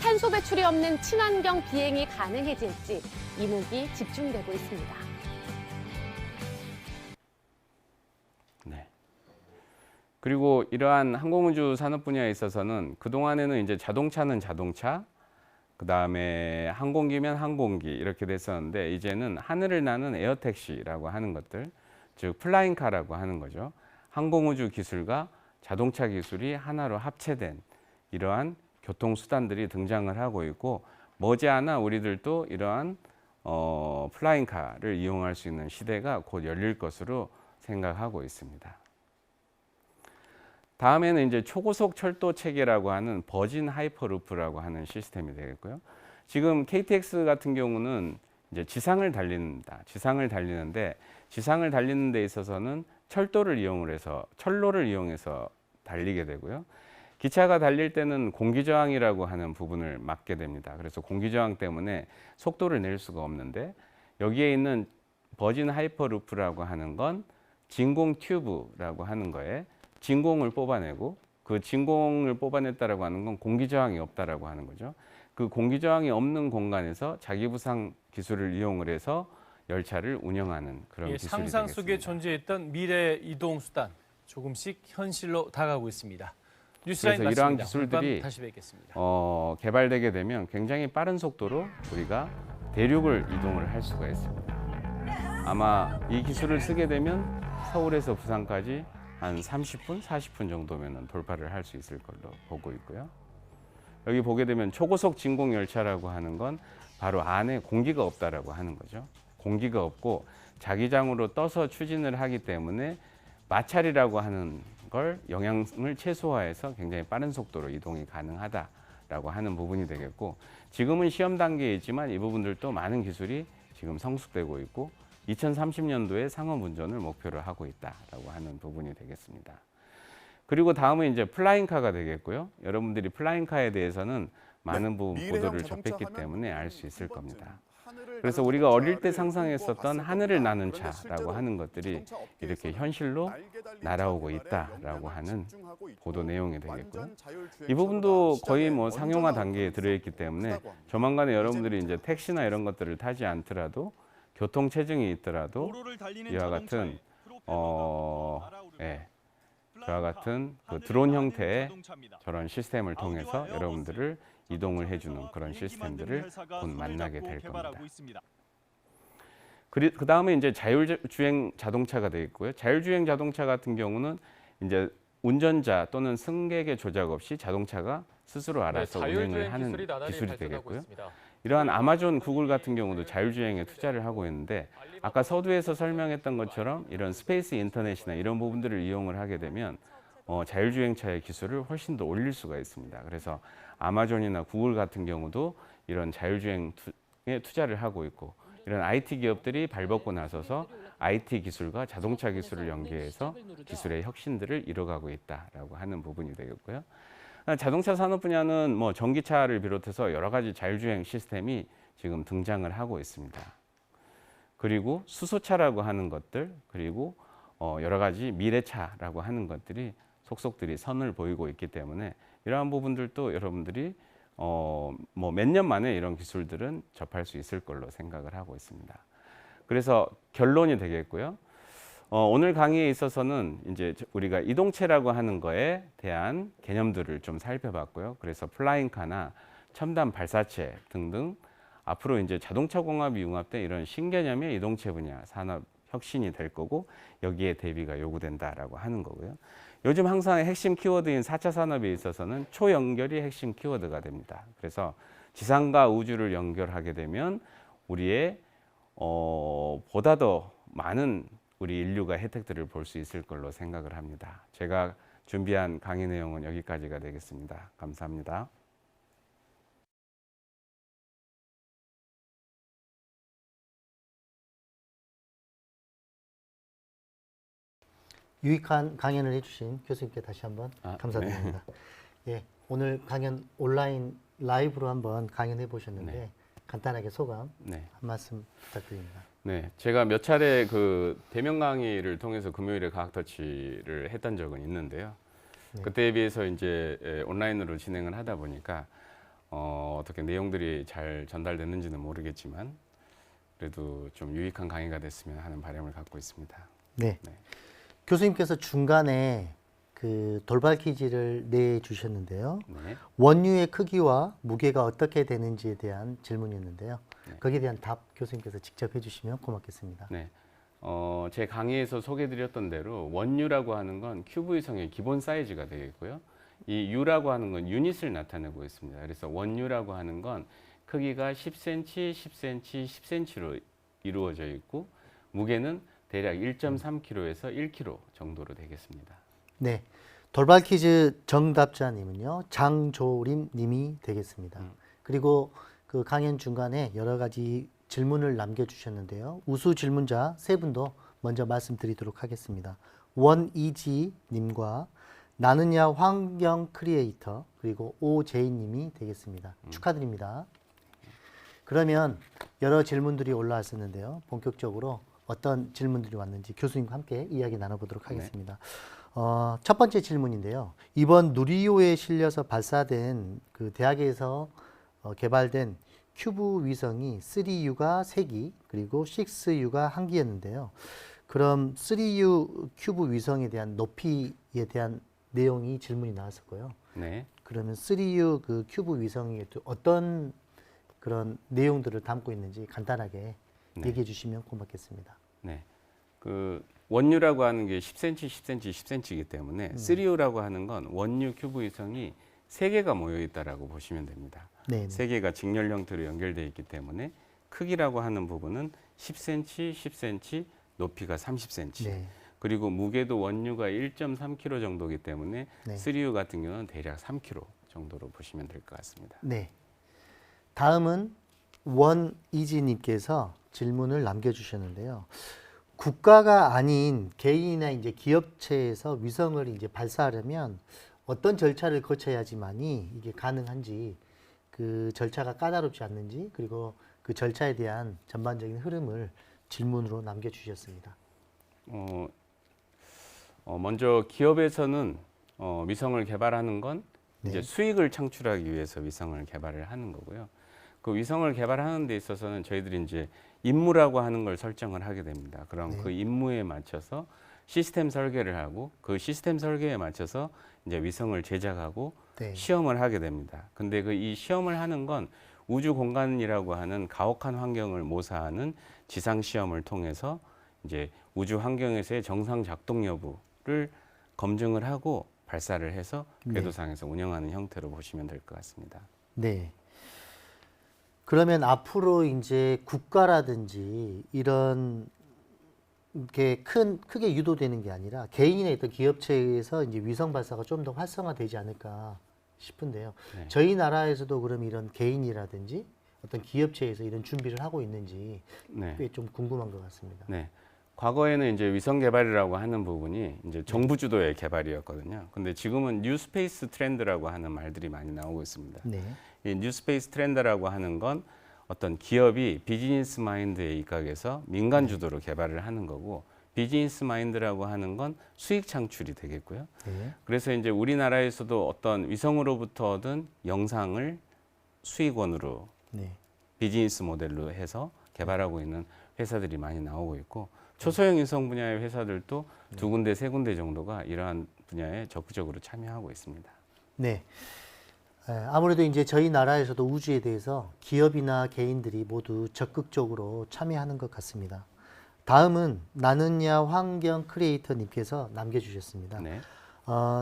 탄소 배출이 없는 친환경 비행이 가능해질지 이목이 집중되고 있습니다. 네. 그리고 이러한 항공우주 산업 분야에 있어서는 그동안에는 이제 자동차는 자동차, 그 다음에 항공기면 항공기 이렇게 됐었는데 이제는 하늘을 나는 에어택시라고 하는 것들, 즉 플라잉카라고 하는 거죠. 항공우주 기술과 자동차 기술이 하나로 합체된 이러한 교통수단들이 등장을 하고 있고 머지않아 우리들도 이러한 플라잉카를 이용할 수 있는 시대가 곧 열릴 것으로 생각하고 있습니다. 다음에는 이제 초고속 철도 체계라고 하는 버진 하이퍼루프라고 하는 시스템이 되겠고요. 지금 KTX 같은 경우는 이제 지상을 달립니다. 지상을 달리는데 지상을 달리는 데 있어서는 철로를 이용해서 달리게 되고요. 기차가 달릴 때는 공기저항이라고 하는 부분을 맡게 됩니다. 그래서 공기저항 때문에 속도를 낼 수가 없는데 여기에 있는 버진 하이퍼루프라고 하는 건 진공 튜브라고 하는 거에 진공을 뽑아내고 그 진공을 뽑아냈다라고 하는 건 공기저항이 없다라고 하는 거죠. 그 공기저항이 없는 공간에서 자기부상 기술을 이용을 해서 열차를 운영하는 그런 기술이 상상 되겠습니다. 속에 존재했던 미래 이동 수단 조금씩 현실로 다가오고 있습니다. 뉴스라인 그래서 이러한 마칩니다. 기술들이 다시 뵙겠습니다. 개발되게 되면 굉장히 빠른 속도로 우리가 대륙을 이동을 할 수가 있습니다. 아마 이 기술을 쓰게 되면 서울에서 부산까지 한 30분, 40분 정도면 돌파를 할 수 있을 걸로 보고 있고요. 여기 보게 되면 초고속 진공 열차라고 하는 건 바로 안에 공기가 없다라고 하는 거죠. 공기가 없고 자기장으로 떠서 추진을 하기 때문에 마찰이라고 하는 걸 영향을 최소화해서 굉장히 빠른 속도로 이동이 가능하다라고 하는 부분이 되겠고 지금은 시험 단계에 있지만 이 부분들도 많은 기술이 지금 성숙되고 있고 2030년도에 상업 운전을 목표로 하고 있다라고 하는 부분이 되겠습니다. 그리고 다음은 이제 플라잉카가 되겠고요. 여러분들이 플라잉카에 대해서는 많은 부분 보도를 접했기 때문에 알 수 있을 겁니다. 그래서 우리가 어릴 때 상상했었던 하늘을 나는 차라고 하는 것들이 이렇게 현실로 날아오고 있다라고 하는 보도 내용이 되겠고요. 이 부분도 거의 뭐 상용화 단계에 들어있기 때문에 조만간에 여러분들이 이제 택시나 이런 것들을 타지 않더라도 교통 체증이 있더라도 이와 같은 저와 같은 그 드론 형태의 저런 시스템을 통해서 여러분들을 이동을 해주는 그런 시스템들을 곧 만나게 될 겁니다. 그 다음에 이제 자율주행 자동차가 되겠고요. 자율주행 자동차 같은 경우는 이제 운전자 또는 승객의 조작 없이 자동차가 스스로 알아서 운행을 자율주행 하는 기술이 나날이 기술이 발전하고 되겠고요. 있습니다. 이러한 아마존, 구글 같은 경우도 자율주행에 투자를 하고 있는데 아까 서두에서 설명했던 것처럼 이런 스페이스 인터넷이나 이런 부분들을 이용을 하게 되면 자율주행차의 기술을 훨씬 더 올릴 수가 있습니다. 그래서 아마존이나 구글 같은 경우도 이런 자율주행에 투자를 하고 있고 이런 IT 기업들이 발벗고 나서서 IT 기술과 자동차 기술을 연계해서 기술의 혁신들을 이뤄가고 있다라고 하는 부분이 되겠고요. 자동차 산업 분야는 뭐 전기차를 비롯해서 여러 가지 자율주행 시스템이 지금 등장을 하고 있습니다. 그리고 수소차라고 하는 것들, 그리고 여러 가지 미래차라고 하는 것들이 속속들이 선을 보이고 있기 때문에 이러한 부분들도 여러분들이 뭐 몇 년 만에 이런 기술들은 접할 수 있을 걸로 생각을 하고 있습니다. 그래서 결론이 되겠고요. 오늘 강의에 있어서는 이제 우리가 이동체라고 하는 거에 대한 개념들을 좀 살펴봤고요. 그래서 플라잉카나 첨단 발사체 등등 앞으로 이제 자동차 공합이 융합된 이런 신개념의 이동체 분야 산업 혁신이 될 거고 여기에 대비가 요구된다라고 하는 거고요. 요즘 항상 핵심 키워드인 4차 산업에 있어서는 초연결이 핵심 키워드가 됩니다. 그래서 지상과 우주를 연결하게 되면 우리의 보다 더 많은 우리 인류가 혜택들을 볼 수 있을 걸로 생각을 합니다. 제가 준비한 강의 내용은 여기까지가 되겠습니다. 감사합니다. 유익한 강연을 해주신 교수님께 다시 한번 감사드립니다. 예, 오늘 강연 온라인 라이브로 한번 강연해 보셨는데 간단하게 소감 한 말씀 부탁드립니다. 네, 제가 몇 차례 그 대면 강의를 통해서 금요일에 과학터치를 했던 적은 있는데요. 그때에 비해서 이제 온라인으로 진행을 하다 보니까 어떻게 내용들이 잘 전달됐는지는 모르겠지만 그래도 좀 유익한 강의가 됐으면 하는 바람을 갖고 있습니다. 네. 교수님께서 중간에 그 돌발 퀴즈를 내주셨는데요. 원유의 크기와 무게가 어떻게 되는지에 대한 질문이었는데요. 거기에 대한 답 교수님께서 직접 해주시면 고맙겠습니다. 네, 제 강의에서 소개드렸던 대로 원유라고 하는 건 큐브 위성의 기본 사이즈가 되겠고요. 이 U라고 하는 건 유닛을 나타내고 있습니다. 그래서 원유라고 하는 건 크기가 10cm, 10cm, 10cm로 이루어져 있고 무게는 대략 1.3kg에서 1kg 정도로 되겠습니다. 네, 돌발 퀴즈 정답자님은요 장조림 님이 되겠습니다. 그리고 그 강연 중간에 여러 가지 질문을 남겨주셨는데요. 우수 질문자 세 분도 먼저 말씀드리도록 하겠습니다. 원이지 님과 나느냐 환경 크리에이터 그리고 오제이 님이 되겠습니다. 축하드립니다. 그러면 여러 질문들이 올라왔었는데요. 본격적으로 어떤 질문들이 왔는지 교수님과 함께 이야기 나눠보도록 하겠습니다. 첫 번째 질문인데요. 이번 누리호에 실려서 발사된 그 대학에서 개발된 큐브 위성이 3U가 3기 그리고 6U가 1기였는데요. 그럼 3U 큐브 위성에 대한 높이에 대한 내용이 질문이 나왔었고요. 네. 그러면 3U 그 큐브 위성이 어떤 그런 내용들을 담고 있는지 간단하게 얘기해 주시면 고맙겠습니다. 네. 그 원유라고 하는 게 10cm, 10cm, 10cm이기 때문에 3U라고 하는 건 원유 큐브 위성이 3개가 모여 있다라고 보시면 됩니다. 네. 3개가 직렬 형태로 연결되어 있기 때문에 크기라고 하는 부분은 10cm, 10cm, 높이가 30cm. 네. 그리고 무게도 원유가 1.3kg 정도이기 때문에 3U 같은 경우는 대략 3kg 정도로 보시면 될 것 같습니다. 네. 다음은 원이지님께서 질문을 남겨주셨는데요. 국가가 아닌 개인이나 이제 기업체에서 위성을 이제 발사하려면 어떤 절차를 거쳐야지만이 이게 가능한지 그 절차가 까다롭지 않는지 그리고 그 절차에 대한 전반적인 흐름을 질문으로 남겨주셨습니다. 먼저 기업에서는 위성을 개발하는 건 이제 수익을 창출하기 위해서 위성을 개발을 하는 거고요. 그 위성을 개발하는 데 있어서는 저희들이 이제 임무라고 하는 걸 설정을 하게 됩니다. 그럼 그 임무에 맞춰서 시스템 설계를 하고 그 시스템 설계에 맞춰서 이제 위성을 제작하고 시험을 하게 됩니다. 근데 그 이 시험을 하는 건 우주 공간이라고 하는 가혹한 환경을 모사하는 지상 시험을 통해서 이제 우주 환경에서의 정상 작동 여부를 검증을 하고 발사를 해서 궤도상에서 운영하는 형태로 보시면 될 것 같습니다. 네. 그러면 앞으로 이제 국가라든지 이런 게 크게 유도되는 게 아니라 개인의 어떤 기업체에서 이제 위성 발사가 좀 더 활성화되지 않을까 싶은데요. 네. 저희 나라에서도 그럼 이런 개인이라든지 어떤 기업체에서 이런 준비를 하고 있는지 네. 꽤 좀 궁금한 것 같습니다. 네. 과거에는 이제 위성 개발이라고 하는 부분이 이제 정부 주도의 개발이었거든요. 근데 지금은 뉴 스페이스 트렌드라고 하는 말들이 많이 나오고 있습니다. 네. 이 뉴 스페이스 트렌드라고 하는 건 어떤 기업이 비즈니스 마인드에 입각해서 민간 주도로 개발을 하는 거고, 비즈니스 마인드라고 하는 건 수익 창출이 되겠고요. 네. 그래서 이제 우리나라에서도 어떤 위성으로부터 얻은 영상을 수익원으로 네. 비즈니스 모델로 해서 개발하고 있는 회사들이 많이 나오고 있고, 초소형 위성 분야의 회사들도 두 군데, 세 군데 정도가 이러한 분야에 적극적으로 참여하고 있습니다. 네. 아무래도 이제 저희 나라에서도 우주에 대해서 기업이나 개인들이 모두 적극적으로 참여하는 것 같습니다. 다음은 나는야 환경 크리에이터님께서 남겨주셨습니다. 네.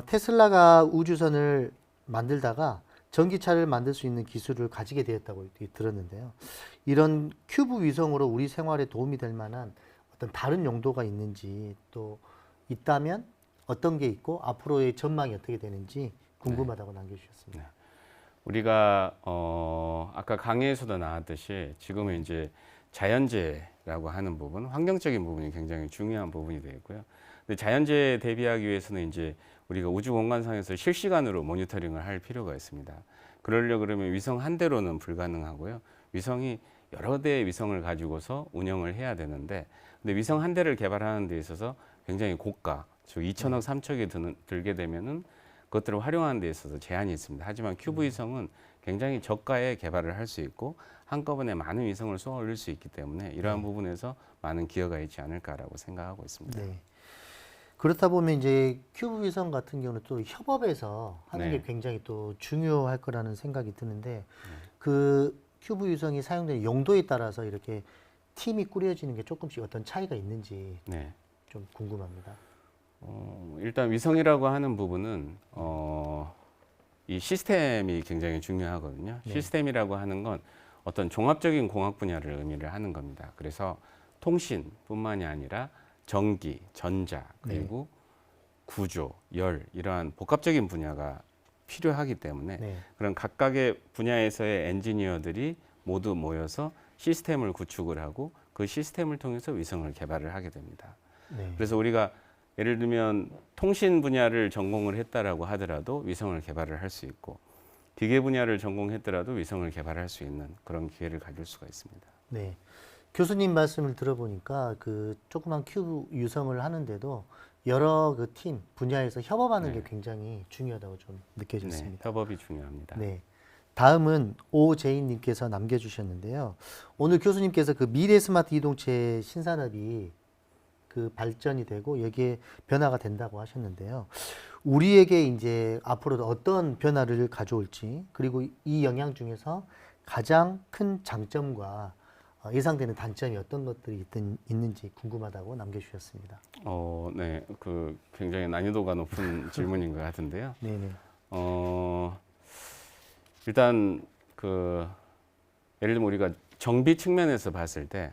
테슬라가 우주선을 만들다가 전기차를 만들 수 있는 기술을 가지게 되었다고 들었는데요. 이런 큐브 위성으로 우리 생활에 도움이 될 만한 어떤 다른 용도가 있는지, 또 있다면 어떤 게 있고 앞으로의 전망이 어떻게 되는지 궁금하다고 남겨주셨습니다. 네. 우리가 아까 강의에서도 나왔듯이 지금은 이제 자연재해라고 하는 부분, 환경적인 부분이 굉장히 중요한 부분이 되겠고요. 근데 자연재해에 대비하기 위해서는 이제 우리가 우주 공간상에서 실시간으로 모니터링을 할 필요가 있습니다. 그러려고 그러면 위성 한 대로는 불가능하고요. 위성이 여러 대의 위성을 가지고서 운영을 해야 되는데, 근데 위성 한 대를 개발하는 데 있어서 굉장히 고가, 즉 2천억, 3천억이 들게 되면은 그것들을 활용하는 데 있어서 제한이 있습니다. 하지만 큐브 위성은 굉장히 저가에 개발을 할 수 있고 한꺼번에 많은 위성을 쏘아 올릴 수 있기 때문에 이러한 부분에서 많은 기여가 있지 않을까라고 생각하고 있습니다. 네. 그렇다 보면 이제 큐브 위성 같은 경우는 또 협업해서 하는 게 굉장히 또 중요할 거라는 생각이 드는데, 그 큐브 위성이 사용되는 용도에 따라서 이렇게 팀이 꾸려지는 게 조금씩 어떤 차이가 있는지 좀 궁금합니다. 일단 위성이라고 하는 부분은 이 시스템이 굉장히 중요하거든요. 네. 시스템이라고 하는 건 어떤 종합적인 공학 분야를 의미를 하는 겁니다. 그래서 통신뿐만이 아니라 전기, 전자, 그리고 구조, 열, 이러한 복합적인 분야가 필요하기 때문에 그런 각각의 분야에서의 엔지니어들이 모두 모여서 시스템을 구축을 하고 그 시스템을 통해서 위성을 개발을 하게 됩니다. 그래서 우리가 예를 들면 통신 분야를 전공을 했다라고 하더라도 위성을 개발을 할 수 있고, 기계 분야를 전공했더라도 위성을 개발할 수 있는 그런 기회를 가질 수가 있습니다. 네. 교수님 말씀을 들어보니까 그 조그만 큐브 위성을 하는데도 여러 그 팀 분야에서 협업하는 게 굉장히 중요하다고 좀 느껴졌습니다. 네, 협업이 중요합니다. 네. 다음은 오제인님께서 남겨주셨는데요. 오늘 교수님께서 그 미래 스마트 이동체 신산업이 그 발전이 되고 여기에 변화가 된다고 하셨는데요. 우리에게 이제 앞으로도 어떤 변화를 가져올지, 그리고 이 영향 중에서 가장 큰 장점과 예상되는 단점이 어떤 것들이 있는지 궁금하다고 남겨주셨습니다. 네, 그 굉장히 난이도가 높은 질문인 것 같은데요. 네네. 일단 그 예를 들면 우리가 정비 측면에서 봤을 때,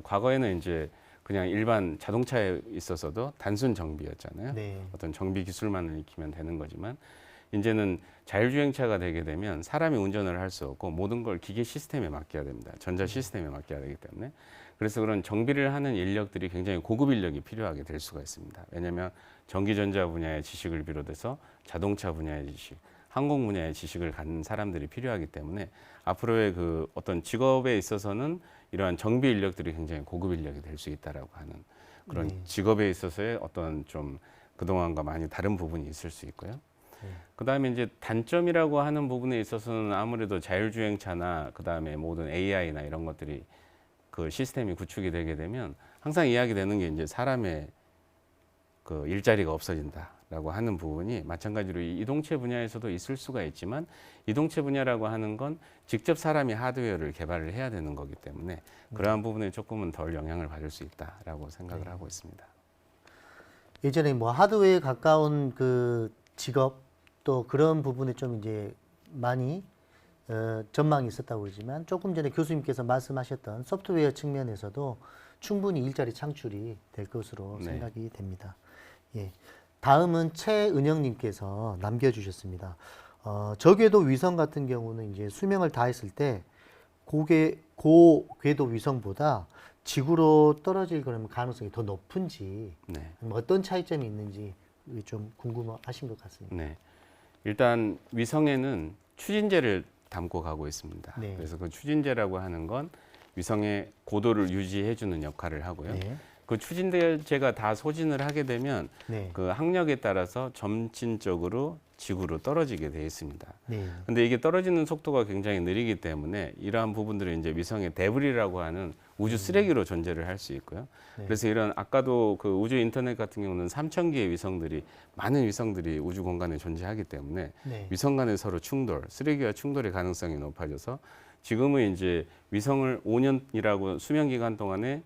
과거에는 이제 그냥 일반 자동차에 있어서도 단순 정비였잖아요. 어떤 정비 기술만을 익히면 되는 거지만 이제는 자율주행차가 되게 되면 사람이 운전을 할 수 없고 모든 걸 기계 시스템에 맡겨야 됩니다. 전자 시스템에 맡겨야 되기 때문에. 그래서 그런 정비를 하는 인력들이 굉장히 고급 인력이 필요하게 될 수가 있습니다. 왜냐하면 전기전자 분야의 지식을 비롯해서 자동차 분야의 지식, 항공 분야의 지식을 갖는 사람들이 필요하기 때문에 앞으로의 그 어떤 직업에 있어서는 이러한 정비 인력들이 굉장히 고급 인력이 될 수 있다라고 하는 그런 직업에 있어서의 어떤 좀 그동안과 많이 다른 부분이 있을 수 있고요. 그다음에 이제 단점이라고 하는 부분에 있어서는 아무래도 자율주행차나 그다음에 모든 AI나 이런 것들이 그 시스템이 구축이 되게 되면 항상 이야기되는 게 이제 사람의 그 일자리가 없어진다라고 하는 부분이 마찬가지로 이 이동체 분야에서도 있을 수가 있지만, 이동체 분야라고 하는 건 직접 사람이 하드웨어를 개발을 해야 되는 거기 때문에 그러한 부분에 조금은 덜 영향을 받을 수 있다라고 생각을 하고 있습니다. 예전에 뭐 하드웨어에 가까운 그 직업 또 그런 부분에 좀 이제 많이 전망이 있었다고 그러지만 조금 전에 교수님께서 말씀하셨던 소프트웨어 측면에서도 충분히 일자리 창출이 될 것으로 네. 생각이 됩니다. 예. 다음은 최은영님께서 남겨주셨습니다. 저궤도 위성 같은 경우는 이제 수명을 다했을 때 고궤도 위성보다 지구로 떨어질 그런 가능성이 더 높은지 네. 어떤 차이점이 있는지 좀 궁금하신 것 같습니다. 네. 일단 위성에는 추진제를 담고 가고 있습니다. 네. 그래서 그 추진제라고 하는 건 위성의 고도를 유지해주는 역할을 하고요. 네. 그 추진제가 다 소진을 하게 되면 네. 그 항력에 따라서 점진적으로 지구로 떨어지게 되어 있습니다. 네. 근데 이게 떨어지는 속도가 굉장히 느리기 때문에 이러한 부분들은 이제 위성의 데브리라고 하는 우주 쓰레기로 존재를 할 수 있고요. 네. 그래서 이런 아까도 그 우주 인터넷 같은 경우는 3,000개의 위성들이 많은 위성들이 우주 공간에 존재하기 때문에 네. 위성 간의 서로 충돌, 쓰레기와 충돌의 가능성이 높아져서 지금은 이제 위성을 5년이라고 수명 기간 동안에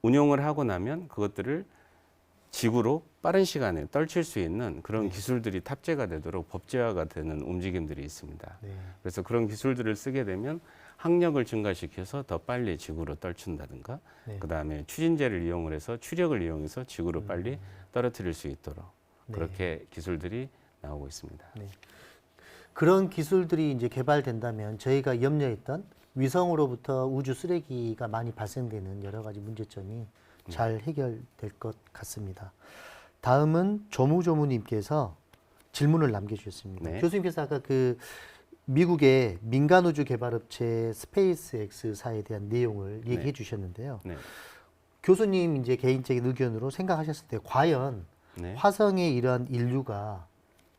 운용을 하고 나면 그것들을 지구로 빠른 시간에 떨칠 수 있는 그런 기술들이 탑재가 되도록 법제화가 되는 움직임들이 있습니다. 네. 그래서 그런 기술들을 쓰게 되면 항력을 증가시켜서 더 빨리 지구로 떨친다든가 네. 그다음에 추진제를 이용을 해서 추력을 이용해서 지구로 빨리 떨어뜨릴 수 있도록 네. 그렇게 기술들이 나오고 있습니다. 네. 그런 기술들이 이제 개발된다면 저희가 염려했던 위성으로부터 우주 쓰레기가 많이 발생되는 여러 가지 문제점이 잘 해결될 것 같습니다. 다음은 조무조무님께서 질문을 남겨주셨습니다. 네. 교수님께서 아까 그 미국의 민간 우주 개발업체 스페이스X사에 대한 내용을 얘기해 주셨는데요. 네. 교수님 이제 개인적인 의견으로 생각하셨을 때 과연 네. 화성에 이러한 인류가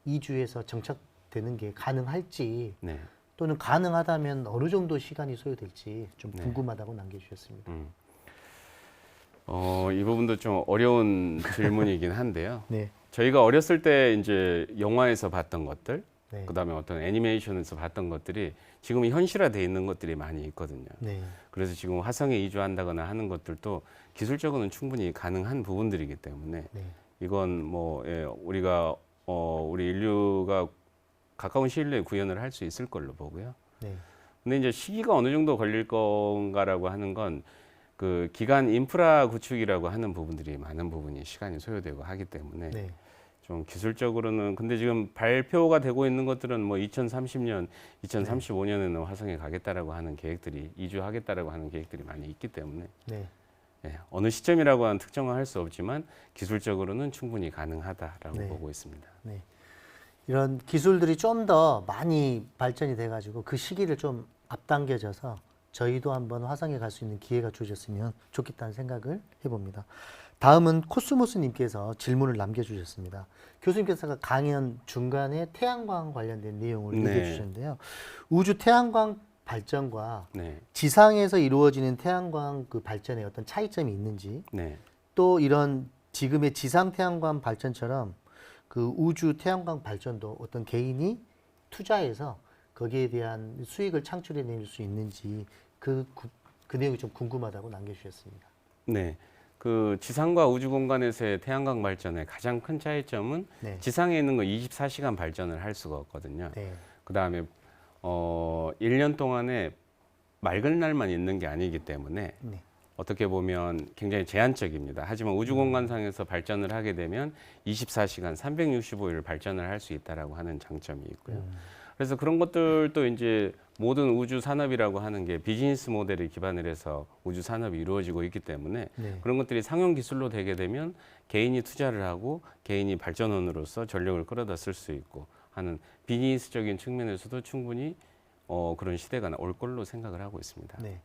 이주해서 정착되는 게 가능할지 네. 또는 가능하다면 어느 정도 시간이 소요될지 좀 네. 궁금하다고 남겨주셨습니다. 이 부분도 좀 어려운 질문이긴 한데요. 네. 저희가 어렸을 때 이제 영화에서 봤던 것들, 네. 그다음에 어떤 애니메이션에서 봤던 것들이 지금 현실화되어 있는 것들이 많이 있거든요. 네. 그래서 지금 화성에 이주한다거나 하는 것들도 기술적으로는 충분히 가능한 부분들이기 때문에 네. 이건 뭐 우리가 우리 인류가 가까운 시일 내에 구현을 할 수 있을 걸로 보고요. 네. 근데 이제 시기가 어느 정도 걸릴 건가라고 하는 건 그 기간 인프라 구축이라고 하는 부분들이 많은 부분이 시간이 소요되고 하기 때문에 네. 좀 기술적으로는 근데 지금 발표가 되고 있는 것들은 뭐 2030년, 2035년에는 화성에 가겠다라고 하는 계획들이 이주하겠다라고 하는 계획들이 많이 있기 때문에 네. 어느 시점이라고 하는 특정은 할 수 없지만 기술적으로는 충분히 가능하다라고 네. 보고 있습니다. 네. 이런 기술들이 좀 더 많이 발전이 돼가지고 그 시기를 좀 앞당겨져서 저희도 한번 화성에 갈 수 있는 기회가 주어졌으면 좋겠다는 생각을 해봅니다. 다음은 코스모스님께서 질문을 남겨주셨습니다. 교수님께서 강연 중간에 태양광 관련된 내용을 네. 얘기해 주셨는데요. 우주 태양광 발전과 네. 지상에서 이루어지는 태양광 그 발전에 어떤 차이점이 있는지 네. 또 이런 지금의 지상 태양광 발전처럼 그 우주 태양광 발전도 어떤 개인이 투자해서 거기에 대한 수익을 창출해낼 수 있는지 그 내용이 좀 궁금하다고 남겨주셨습니다. 네. 그 지상과 우주 공간에서의 태양광 발전의 가장 큰 차이점은 네. 지상에 있는 거 24시간 발전을 할 수가 없거든요. 네. 그다음에 1년 동안에 맑은 날만 있는 게 아니기 때문에 네. 어떻게 보면 굉장히 제한적입니다. 하지만 우주 공간상에서 발전을 하게 되면 24시간 365일 발전을 할 수 있다라고 하는 장점이 있고요. 그래서 그런 것들도 이제 모든 우주 산업이라고 하는 게 비즈니스 모델을 기반으로 해서 우주 산업이 이루어지고 있기 때문에 네. 그런 것들이 상용 기술로 되게 되면 개인이 투자를 하고 개인이 발전원으로서 전력을 끌어다 쓸 수 있고 하는 비즈니스적인 측면에서도 충분히 그런 시대가 올 걸로 생각을 하고 있습니다. 네.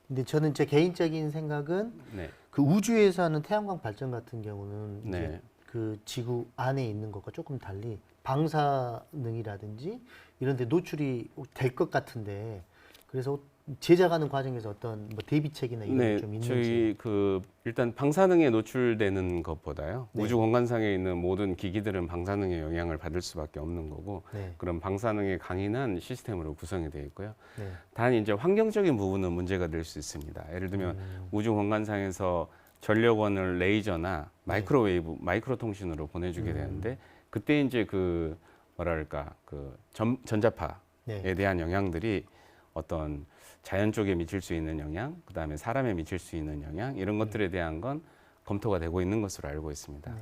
근데 저는 제 개인적인 생각은 네. 그 우주에서 하는 태양광 발전 같은 경우는 이제 네. 그 지구 안에 있는 것과 조금 달리 방사능이라든지 이런 데 노출이 될 것 같은데 그래서 제작하는 과정에서 어떤 뭐 대비책이나 이런 게 좀 있는지. 저희 그 일단 방사능에 노출되는 것보다요. 네. 우주 공간상에 있는 모든 기기들은 방사능의 영향을 받을 수밖에 없는 거고 네. 그런 방사능에 강인한 시스템으로 구성이 되어 있고요. 네. 단 이제 환경적인 부분은 문제가 될 수 있습니다. 예를 들면 우주 공간상에서 전력원을 레이저나 마이크로웨이브, 마이크로 통신으로 보내주게 되는데 그때 이제 그 뭐랄까 그 전자파에 대한 영향들이 어떤 자연 쪽에 미칠 수 있는 영향, 그다음에 사람에 미칠 수 있는 영향 이런 것들에 대한 건 검토가 되고 있는 것으로 알고 있습니다.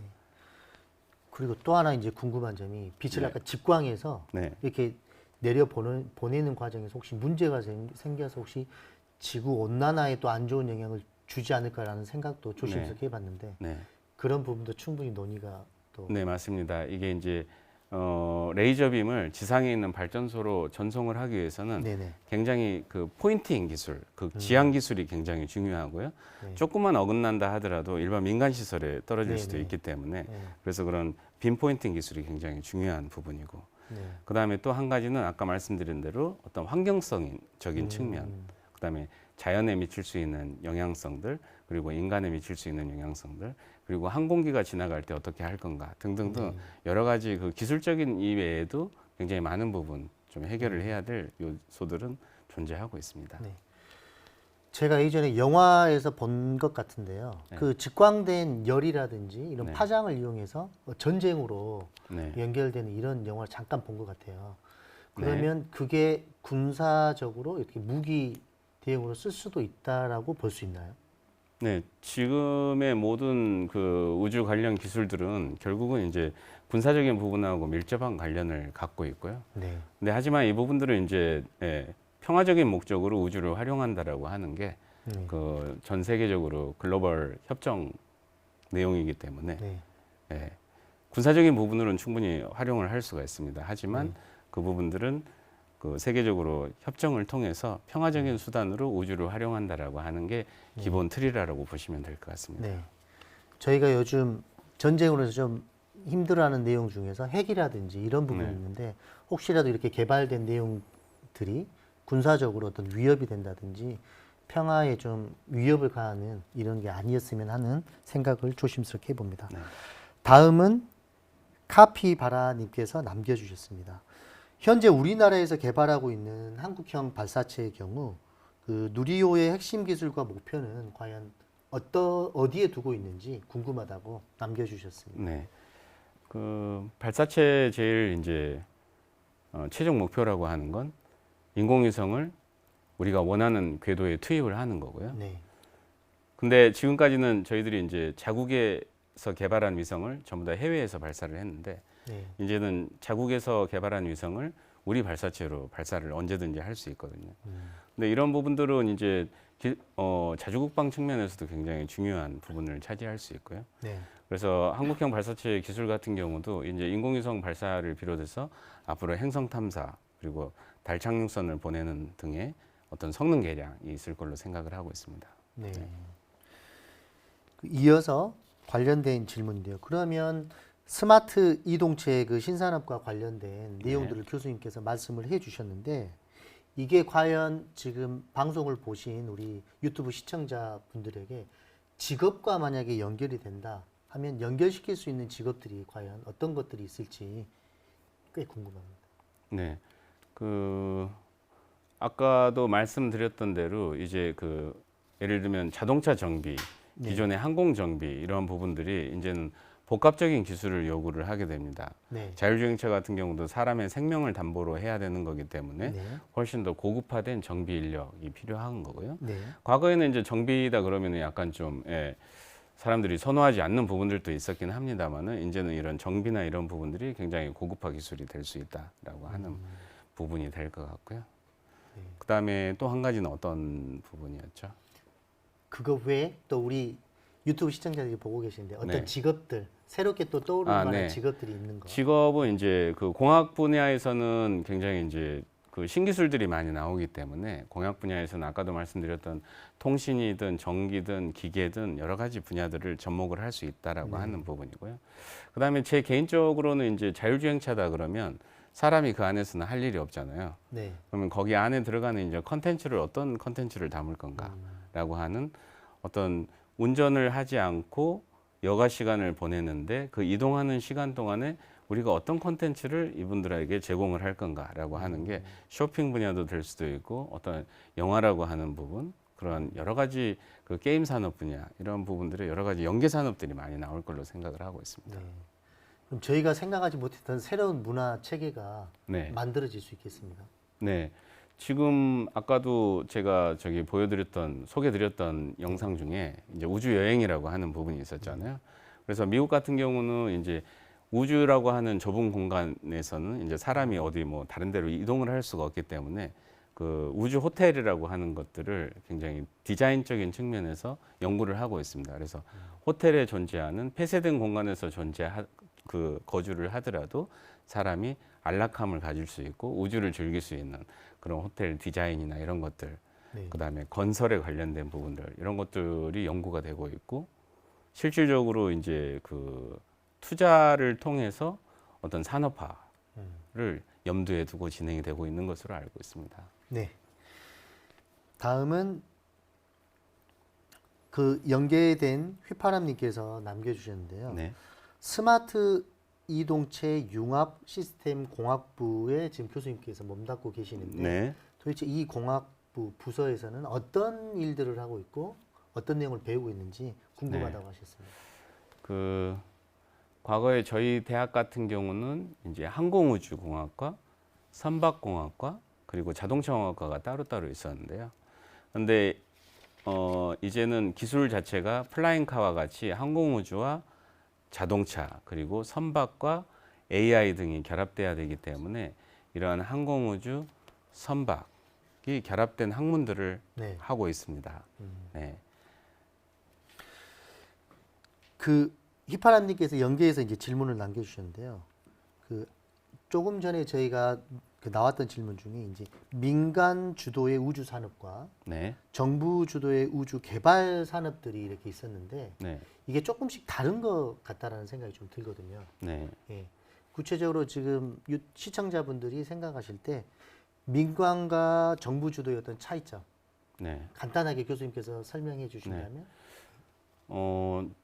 그리고 또 하나 이제 궁금한 점이 빛을 아까 직광해서 이렇게 내려 보내는 과정에서 혹시 문제가 생겨서 혹시 지구 온난화에 또 안 좋은 영향을 주지 않을까라는 생각도 조심스럽게 해봤는데 그런 부분도 충분히 논의가 또 네, 맞습니다. 이게 이제 레이저 빔을 지상에 있는 발전소로 전송을 하기 위해서는 굉장히 그 포인팅 기술, 그 지향 기술이 굉장히 중요하고요. 조금만 어긋난다 하더라도 일반 민간 시설에 떨어질 수도 있기 때문에 그래서 그런 빔 포인팅 기술이 굉장히 중요한 부분이고 그다음에 또 한 가지는 아까 말씀드린 대로 어떤 환경성적인 측면, 그다음에 자연에 미칠 수 있는 영향성들, 그리고 인간에 미칠 수 있는 영향성들, 그리고 항공기가 지나갈 때 어떻게 할 건가 등등등 여러 가지 그 기술적인 이외에도 굉장히 많은 부분 좀 해결을 해야 될 요소들은 존재하고 있습니다. 제가 예전에 영화에서 본 것 같은데요. 그 직광된 열이라든지 이런 파장을 이용해서 전쟁으로 연결되는 이런 영화를 잠깐 본 것 같아요. 그러면 그게 군사적으로 이렇게 무기 대용으로 쓸 수도 있다라고 볼 수 있나요? 네, 지금의 모든 그 우주 관련 기술들은 결국은 이제 군사적인 부분하고 밀접한 관련을 갖고 있고요. 근데 하지만 이 부분들은 이제 평화적인 목적으로 우주를 활용한다라고 하는 게 그 전 세계적으로 글로벌 협정 내용이기 때문에 군사적인 부분으로는 충분히 활용을 할 수가 있습니다. 하지만 그 부분들은 그 세계적으로 협정을 통해서 평화적인 수단으로 우주를 활용한다라고 하는 게 기본 틀이라고 보시면 될 것 같습니다. 저희가 요즘 전쟁으로 해서 좀 힘들어하는 내용 중에서 핵이라든지 이런 부분이 있는데 혹시라도 이렇게 개발된 내용들이 군사적으로 어떤 위협이 된다든지 평화에 좀 위협을 가하는 이런 게 아니었으면 하는 생각을 조심스럽게 해봅니다. 다음은 카피바라님께서 남겨주셨습니다. 현재 우리나라에서 개발하고 있는 한국형 발사체의 경우 그 누리호의 핵심 기술과 목표는 과연 어디에 두고 있는지 궁금하다고 남겨주셨습니다. 네, 그 발사체 제일 이제 최종 목표라고 하는 건 인공위성을 우리가 원하는 궤도에 투입을 하는 거고요. 근데 지금까지는 저희들이 이제 자국에서 개발한 위성을 전부 다 해외에서 발사를 했는데 이제는 자국에서 개발한 위성을 우리 발사체로 발사를 언제든지 할 수 있거든요. 근데 이런 부분들은 이제 자주국방 측면에서도 굉장히 중요한 부분을 차지할 수 있고요. 그래서 한국형 발사체 기술 같은 경우도 이제 인공위성 발사를 비롯해서 앞으로 행성 탐사 그리고 달 착륙선을 보내는 등의 어떤 성능 개량이 있을 걸로 생각을 하고 있습니다. 이어서 관련된 질문인데요. 그러면 스마트 이동체 그 신산업과 관련된 내용들을 교수님께서 말씀을 해주셨는데 이게 과연 지금 방송을 보신 우리 유튜브 시청자분들에게 직업과 만약에 연결이 된다 하면 연결시킬 수 있는 직업들이 과연 어떤 것들이 있을지 꽤 궁금합니다. 네, 그 아까도 말씀드렸던 대로 이제 그 예를 들면 자동차 정비, 기존의 항공 정비 이런 부분들이 이제는 복합적인 기술을 요구를 하게 됩니다. 자율주행차 같은 경우도 사람의 생명을 담보로 해야 되는 거기 때문에 훨씬 더 고급화된 정비 인력이 필요한 거고요. 과거에는 이제 정비다 그러면 약간 좀 사람들이 선호하지 않는 부분들도 있었긴 합니다만은 이제는 이런 정비나 이런 부분들이 굉장히 고급화 기술이 될 수 있다라고 하는 부분이 될 것 같고요. 그다음에 또 한 가지는 어떤 부분이었죠? 그거 외에 또 우리 유튜브 시청자들이 보고 계시는데 어떤 직업들 새롭게 또 떠오르는 만한 직업들이 있는 거? 직업은 이제 그 공학 분야에서는 굉장히 이제 그 신기술들이 많이 나오기 때문에 공학 분야에서는 아까도 말씀드렸던 통신이든 전기든 기계든 여러 가지 분야들을 접목을 할 수 있다라고 하는 부분이고요. 그다음에 제 개인적으로는 이제 자율주행차다 그러면 사람이 그 안에서는 할 일이 없잖아요. 그러면 거기 안에 들어가는 이제 컨텐츠를 어떤 컨텐츠를 담을 건가라고 하는 어떤 운전을 하지 않고 여가 시간을 보내는데 그 이동하는 시간 동안에 우리가 어떤 콘텐츠를 이분들에게 제공을 할 건가라고 하는 게 쇼핑 분야도 될 수도 있고 어떤 영화라고 하는 부분, 그런 여러 가지 그 게임 산업 분야 이런 부분들의 여러 가지 연계 산업들이 많이 나올 걸로 생각을 하고 있습니다. 네. 그럼 저희가 생각하지 못했던 새로운 문화 체계가 네. 만들어질 수 있겠습니다. 네. 지금 아까도 제가 저기 소개드렸던 영상 중에 이제 우주 여행이라고 하는 부분이 있었잖아요. 그래서 미국 같은 경우는 이제 우주라고 하는 좁은 공간에서는 이제 사람이 어디 뭐 다른 데로 이동을 할 수가 없기 때문에 그 우주 호텔이라고 하는 것들을 굉장히 디자인적인 측면에서 연구를 하고 있습니다. 그래서 호텔에 존재하는 폐쇄된 공간에서 거주를 하더라도 사람이 안락함을 가질 수 있고 우주를 즐길 수 있는 그런 호텔 디자인이나 이런 것들, 네. 그다음에 건설에 관련된 부분들 이런 것들이 연구가 되고 있고 실질적으로 이제 그 투자를 통해서 어떤 산업화를 염두에 두고 진행이 되고 있는 것으로 알고 있습니다. 네. 다음은 그 연계된 휘파람님께서 남겨주셨는데요. 네. 스마트 이동체 융합 시스템 공학부에 지금 교수님께서 몸담고 계시는데 네. 도대체 이 공학부 부서에서는 어떤 일들을 하고 있고 어떤 내용을 배우고 있는지 궁금하다고 하셨습니다. 그 과거에 저희 대학 같은 경우는 이제 항공우주공학과, 선박공학과, 그리고 자동차공학과가 따로따로 있었는데요. 그런데 이제는 기술 자체가 플라잉카와 같이 항공우주와 자동차 그리고 선박과 AI 등이 결합돼야 되기 때문에 이러한 항공우주, 선박이 결합된 학문들을 네. 하고 있습니다. 네. 그 휘파람님께서 연계해서 이제 질문을 남겨주셨는데요. 그 조금 전에 저희가 그 나왔던 질문 중에 이제 민간 주도의 우주 산업과 네. 정부 주도의 우주 개발 산업들이 이렇게 있었는데 네. 이게 조금씩 다른 것 같다라는 생각이 좀 들거든요. 네. 예. 구체적으로 지금 시청자분들이 생각하실 때 민간과 정부 주도의 어떤 차이점 네. 간단하게 교수님께서 설명해 주신다면?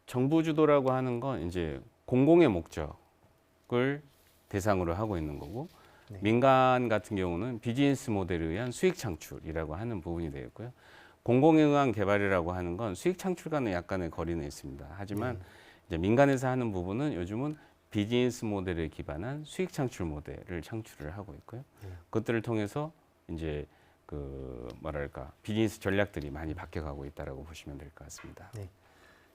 정부 주도라고 하는 건 이제 공공의 목적을 대상으로 하고 있는 거고 네. 민간 같은 경우는 비즈니스 모델에 의한 수익 창출이라고 하는 부분이 되겠고요. 공공에 의한 개발이라고 하는 건 수익 창출과는 약간의 거리는 있습니다. 하지만 이제 민간에서 하는 부분은 요즘은 비즈니스 모델에 기반한 수익 창출 모델을 창출을 하고 있고요. 그것들을 통해서 이제 그 뭐랄까 비즈니스 전략들이 많이 바뀌어가고 있다라고 보시면 될 것 같습니다. 네.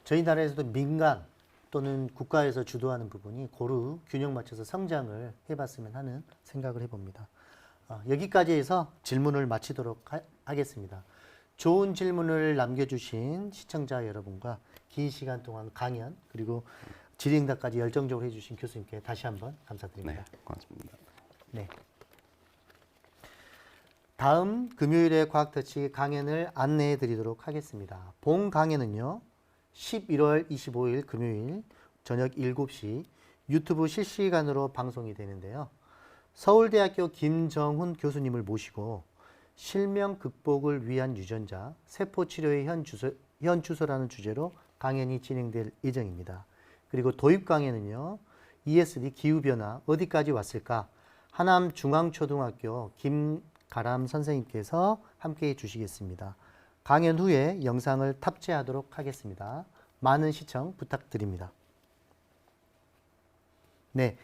저희 나라에서도 민간 또는 국가에서 주도하는 부분이 고루 균형 맞춰서 성장을 해봤으면 하는 생각을 해봅니다. 여기까지 해서 질문을 마치도록 하겠습니다. 좋은 질문을 남겨주신 시청자 여러분과 긴 시간 동안 강연 그리고 질의응답까지 열정적으로 해주신 교수님께 다시 한번 감사드립니다. 네, 고맙습니다. 네. 다음 금요일에 과학터치 강연을 안내해 드리도록 하겠습니다. 본 강연은요. 11월 25일 금요일 저녁 7시 유튜브 실시간으로 방송이 되는데요. 서울대학교 김정훈 교수님을 모시고 실명 극복을 위한 유전자, 세포치료의 현 주소라는 주제로 강연이 진행될 예정입니다. 그리고 도입 강연은요. ESD 기후변화 어디까지 왔을까? 하남중앙초등학교 김가람 선생님께서 함께해 주시겠습니다. 강연 후에 영상을 탑재하도록 하겠습니다. 많은 시청 부탁드립니다. 네,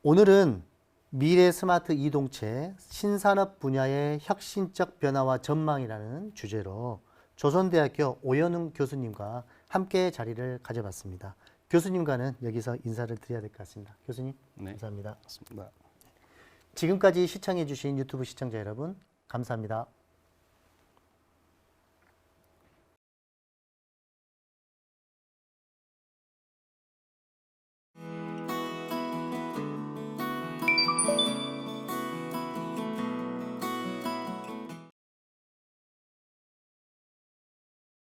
오늘은 미래 스마트 이동체 신산업 분야의 혁신적 변화와 전망이라는 주제로 조선대학교 오연웅 교수님과 함께 자리를 가져봤습니다. 교수님과는 여기서 인사를 드려야 될 것 같습니다. 교수님, 네, 감사합니다. 맞습니다. 지금까지 시청해 주신 유튜브 시청자 여러분, 감사합니다.